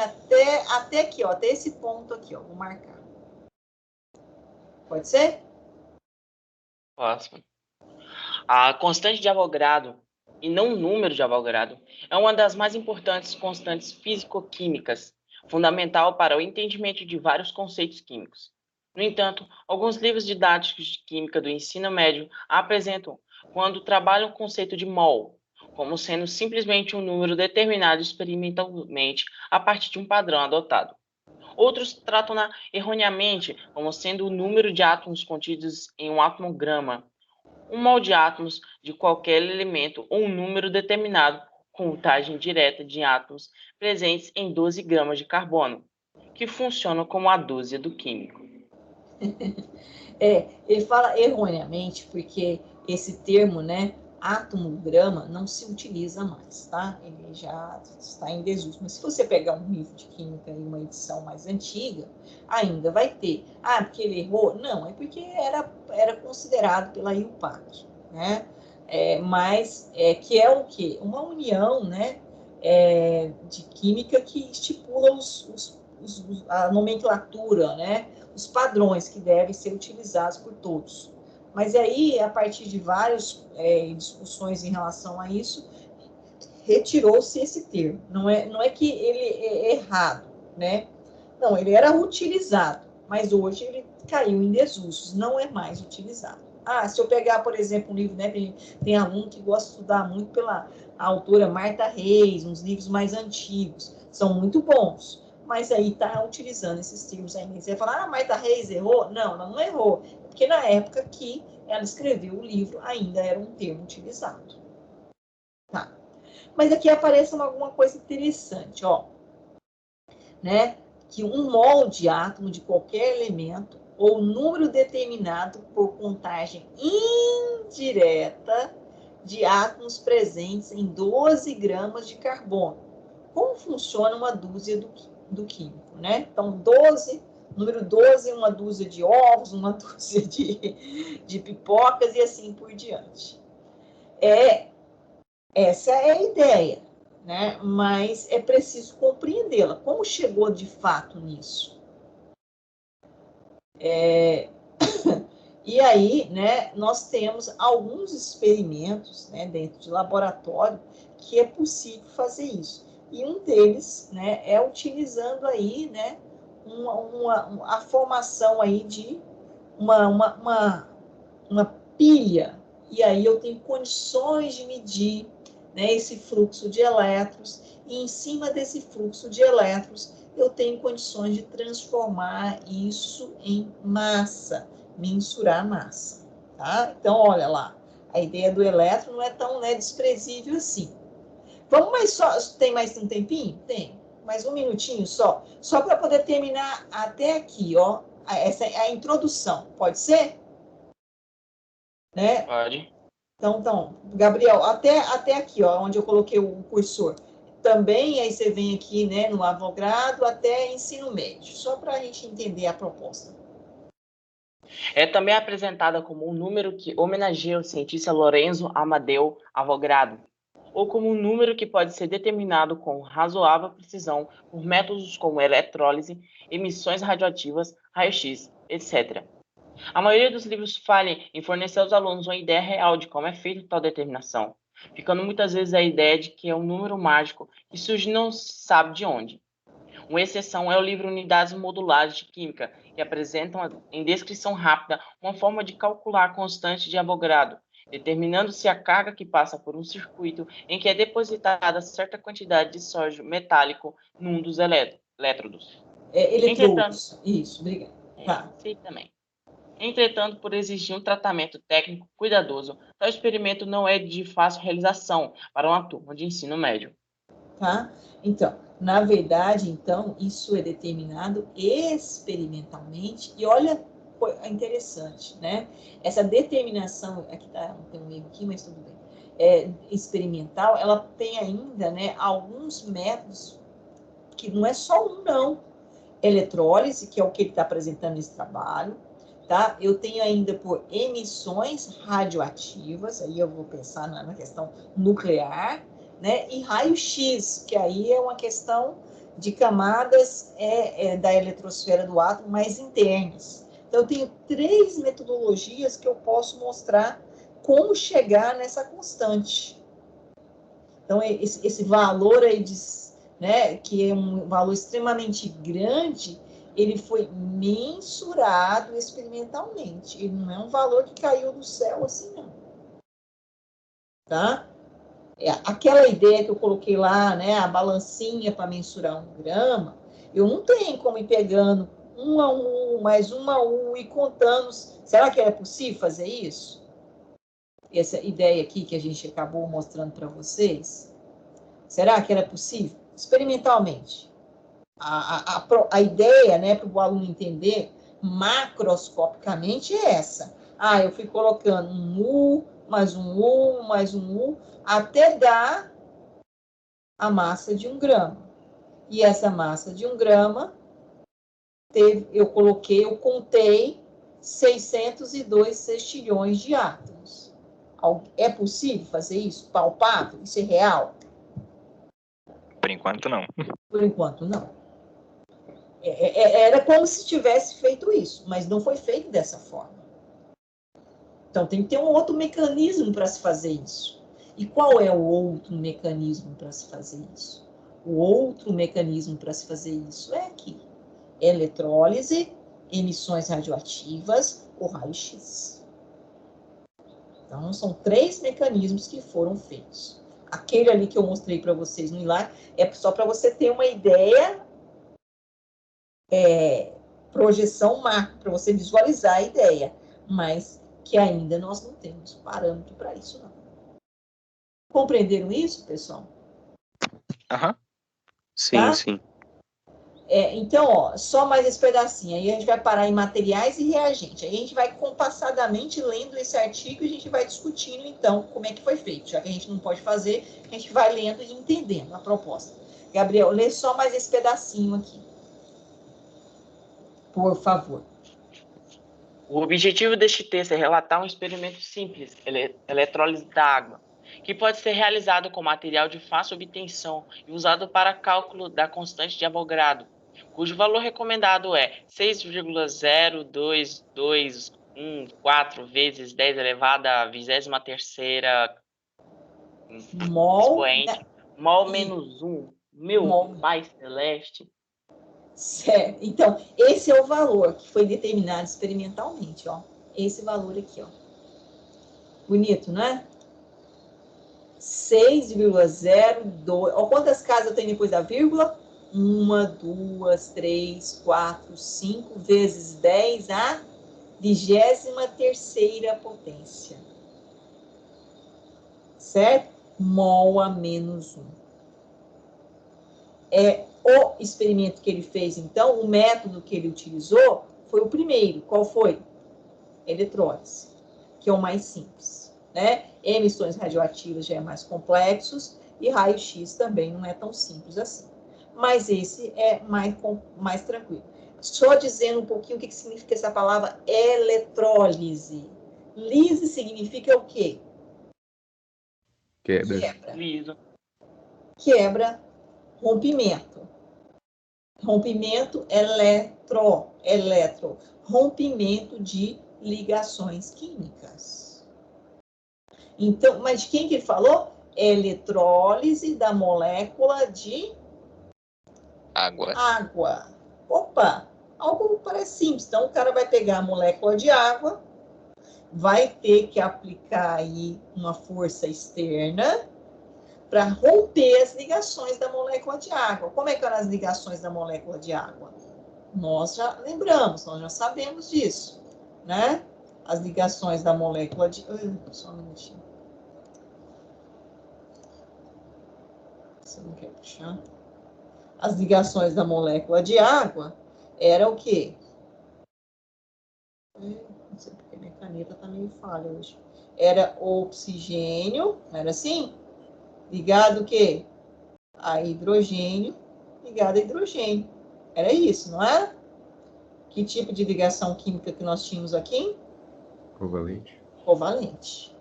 até aqui, ó, até esse ponto aqui, ó, vou marcar. Pode ser? Próximo. A constante de Avogadro, e não o número de Avogadro, é uma das mais importantes constantes físico-químicas, fundamental para o entendimento de vários conceitos químicos. No entanto, alguns livros didáticos de química do ensino médio a apresentam, quando trabalham o conceito de mol, como sendo simplesmente um número determinado experimentalmente a partir de um padrão adotado. Outros tratam-na erroneamente como sendo o número de átomos contidos em um atomograma, um mol de átomos de qualquer elemento ou um número determinado, contagem direta de átomos presentes em 12 gramas de carbono, que funcionam como a dúzia do químico. Ele fala erroneamente porque esse termo, né, átomo-grama, não se utiliza mais, tá? Ele já está em desuso. Mas se você pegar um livro de química em uma edição mais antiga, ainda vai ter. Porque ele errou? Não, é porque era considerado pela IUPAC, né? Mas que é o quê? Uma união, né, de química que estipula a nomenclatura, né? Os padrões que devem ser utilizados por todos. Mas aí, a partir de várias discussões em relação a isso, retirou-se esse termo. Não é que ele é errado, né? Não, ele era utilizado, mas hoje ele caiu em desuso, não é mais utilizado. Se eu pegar, por exemplo, um livro, né, tem aluno que gosta de estudar muito pela autora Marta Reis, uns livros mais antigos, são muito bons. Mas aí está utilizando esses termos aí. Você vai falar, Marta Reis errou? Não, ela não errou. Porque na época que ela escreveu o livro, ainda era um termo utilizado. Tá. Mas aqui aparece alguma coisa interessante, ó. Né? Que um mol de átomo de qualquer elemento ou número determinado por contagem indireta de átomos presentes em 12 gramas de carbono. Como funciona uma dúzia do químico, né? Então, 12, número 12, uma dúzia de ovos, uma dúzia de pipocas e assim por diante. Essa é a ideia, né? Mas é preciso compreendê-la. Como chegou de fato nisso? E aí, né, nós temos alguns experimentos, né, dentro de laboratório que é possível fazer isso. E um deles, né, é utilizando aí, né, a formação aí de uma pilha. E aí eu tenho condições de medir, né, esse fluxo de elétrons, e em cima desse fluxo de elétrons eu tenho condições de transformar isso em massa, mensurar a massa. Tá? Então, olha lá, a ideia do elétron não é tão, né, desprezível assim. Vamos mais só, tem mais um tempinho? Tem. Mais um minutinho só para poder terminar até aqui, ó. Essa é a introdução, pode ser? Né? Pode. Então, Gabriel, até aqui, ó, onde eu coloquei o cursor. também, aí você vem aqui, né, no Avogadro até ensino médio, só para a gente entender a proposta. É também apresentada como um número que homenageia o cientista Lorenzo Amadeu Avogadro, ou como um número que pode ser determinado com razoável precisão por métodos como eletrólise, emissões radioativas, raio-x, etc. A maioria dos livros falha em fornecer aos alunos uma ideia real de como é feita tal determinação, ficando muitas vezes a ideia de que é um número mágico que surge não se sabe de onde. Uma exceção é o livro Unidades Modulares de Química, que apresentam em descrição rápida uma forma de calcular a constante de Avogadro, determinando-se a carga que passa por um circuito em que é depositada certa quantidade de sódio metálico num dos elétrodos. Eletrodos, isso, obrigado. Tá. Sim, também. Entretanto, por exigir um tratamento técnico cuidadoso, tal experimento não é de fácil realização para uma turma de ensino médio. Tá? Então, na verdade, então, isso é determinado experimentalmente, e olha, é interessante, né? Essa determinação, aqui tá, tem um erro aqui, mas tudo bem, experimental, ela tem ainda, né, alguns métodos, que não é só um, não. Eletrólise, que é o que ele está apresentando nesse trabalho, tá? Eu tenho ainda por emissões radioativas, aí eu vou pensar na questão nuclear, né? E raio-x, que aí é uma questão de camadas da eletrosfera do átomo mais internas. Então, eu tenho 3 metodologias que eu posso mostrar como chegar nessa constante. Então, esse valor aí, né, que é um valor extremamente grande, ele foi mensurado experimentalmente. Ele não é um valor que caiu do céu assim, não. Tá? Aquela ideia que eu coloquei lá, né, a balancinha para mensurar 1 grama, eu não tenho como ir pegando 1 a 1, mais 1 a 1 e contando. Será que é possível fazer isso? Essa ideia aqui que a gente acabou mostrando para vocês, será que era possível? Experimentalmente. A ideia, né, para o aluno entender macroscopicamente é essa. Eu fui colocando um U, mais um U, mais um U, até dar a massa de 1 grama. E essa massa de 1 grama, eu contei 602 sextilhões de átomos. É possível fazer isso? Palpável? Isso é real? Por enquanto, não. Por enquanto, não. Era como se tivesse feito isso, mas não foi feito dessa forma. Então, tem que ter um outro mecanismo para se fazer isso. E qual é o outro mecanismo para se fazer isso? O outro mecanismo para se fazer isso é aqui. Eletrólise, emissões radioativas, o raio-x. Então, são 3 mecanismos que foram feitos. Aquele ali que eu mostrei para vocês no slide é só para você ter uma ideia, projeção macro, para você visualizar a ideia, mas que ainda nós não temos parâmetro para isso, não. Compreenderam isso, pessoal? Aham. Sim, Tá? sim. Então, ó, só mais esse pedacinho. Aí a gente vai parar em materiais e reagente. Aí a gente vai compassadamente lendo esse artigo e a gente vai discutindo, então, como é que foi feito. Já que a gente não pode fazer, a gente vai lendo e entendendo a proposta. Gabriel, lê só mais esse pedacinho aqui. Por favor. O objetivo deste texto é relatar um experimento simples, eletrólise da água, que pode ser realizado com material de fácil obtenção e usado para cálculo da constante de Avogadro, cujo valor recomendado é 6,022214 vezes 10 elevado à 23ª expoente, mol menos 1, meu pai celeste. Certo. Então, esse é o valor que foi determinado experimentalmente, ó. Esse valor aqui, ó. Bonito, não é? 6,02. Ó, quantas casas eu tenho depois da vírgula? 1, 2, 3, 4, 5 vezes 10 a 23ª potência. Certo? Mol a menos 1. O experimento que ele fez, então, o método que ele utilizou foi o primeiro. Qual foi? Eletrólise, que é o mais simples, né? Emissões radioativas já é mais complexos, E raio-x também não é tão simples assim. Mas esse é mais tranquilo. Só dizendo um pouquinho o que significa essa palavra eletrólise. Lise significa o quê? Quebra. Liso. Quebra, rompimento. Rompimento, eletro, rompimento de ligações químicas. Então, mas quem que falou? Eletrólise da molécula de água. Opa, algo parece simples. Então, o cara vai pegar a molécula de água, vai ter que aplicar aí uma força externa para romper as ligações da molécula de água. Como é que eram as ligações da molécula de água? Nós já lembramos, nós já sabemos disso, né? As ligações da molécula de... Só um minutinho. Você não quer puxar? As ligações da molécula de água eram o quê? Não sei porque minha caneta está meio falha hoje. Era oxigênio, não era assim? Ligado o quê? A hidrogênio, ligado a hidrogênio. Era isso, não é? Que tipo de ligação química que nós tínhamos aqui? Covalente. Covalente.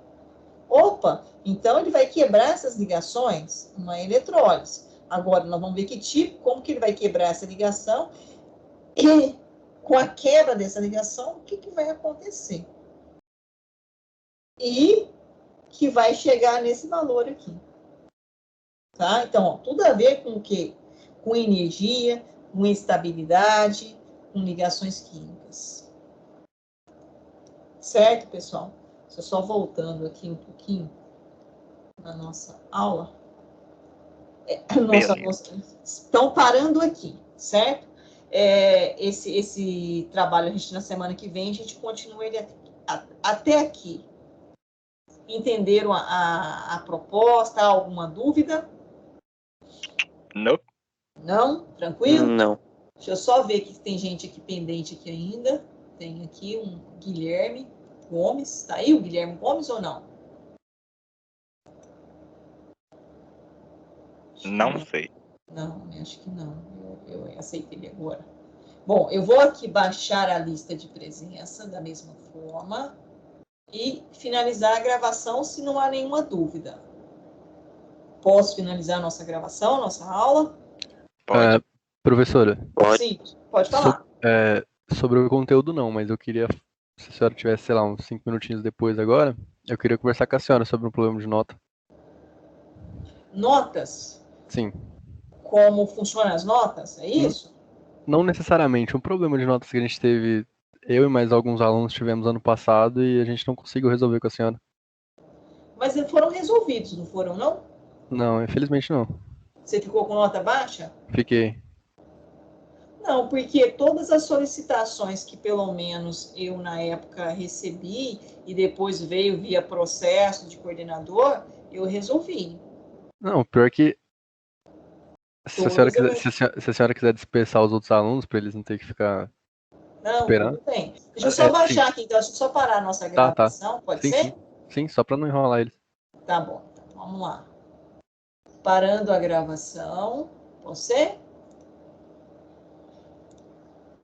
Opa, então ele vai quebrar essas ligações numa eletrólise. Agora, nós vamos ver que tipo, como que ele vai quebrar essa ligação e com a quebra dessa ligação, o que vai acontecer? E que vai chegar nesse valor aqui. Tá? Então, ó, tudo a ver com o quê? Com energia, com estabilidade, com ligações químicas. Certo, pessoal? Só voltando aqui um pouquinho na nossa aula. Estão parando aqui, certo? Esse trabalho, na semana que vem, a gente continua ele até aqui. Entenderam a proposta? Alguma dúvida? Nope. Não? Tranquilo? Não. Deixa eu só ver que tem gente aqui pendente aqui ainda. Tem aqui um Guilherme Gomes. Tá aí o Guilherme Gomes ou não? Não sei. Não, acho que não. Eu aceitei ele agora. Bom, eu vou aqui baixar a lista de presença da mesma forma e finalizar a gravação se não há nenhuma dúvida. Posso finalizar a nossa gravação, nossa aula? Pode. Professora, Pode. Sim, pode falar. sobre o conteúdo não, mas eu queria, se a senhora tivesse, sei lá, uns 5 minutinhos depois agora, eu queria conversar com a senhora sobre um problema de nota. Notas? Sim. Como funcionam as notas? É isso? Não necessariamente. Um problema de notas que a gente teve, eu e mais alguns alunos tivemos ano passado e a gente não conseguiu resolver com a senhora. Mas eles foram resolvidos, não foram, não? Não, infelizmente não. Você ficou com nota baixa? Fiquei. Não, porque todas as solicitações que pelo menos eu na época recebi e depois veio via processo de coordenador, eu resolvi. Não, pior que se a senhora quiser dispersar os outros alunos para eles não terem que ficar Não, esperando. tudo bem. Deixa eu só baixar aqui, então, deixa eu só parar a nossa gravação, pode Sim, ser? sim, só para não enrolar eles. Tá bom, então, vamos lá. Parando a gravação, pode ser?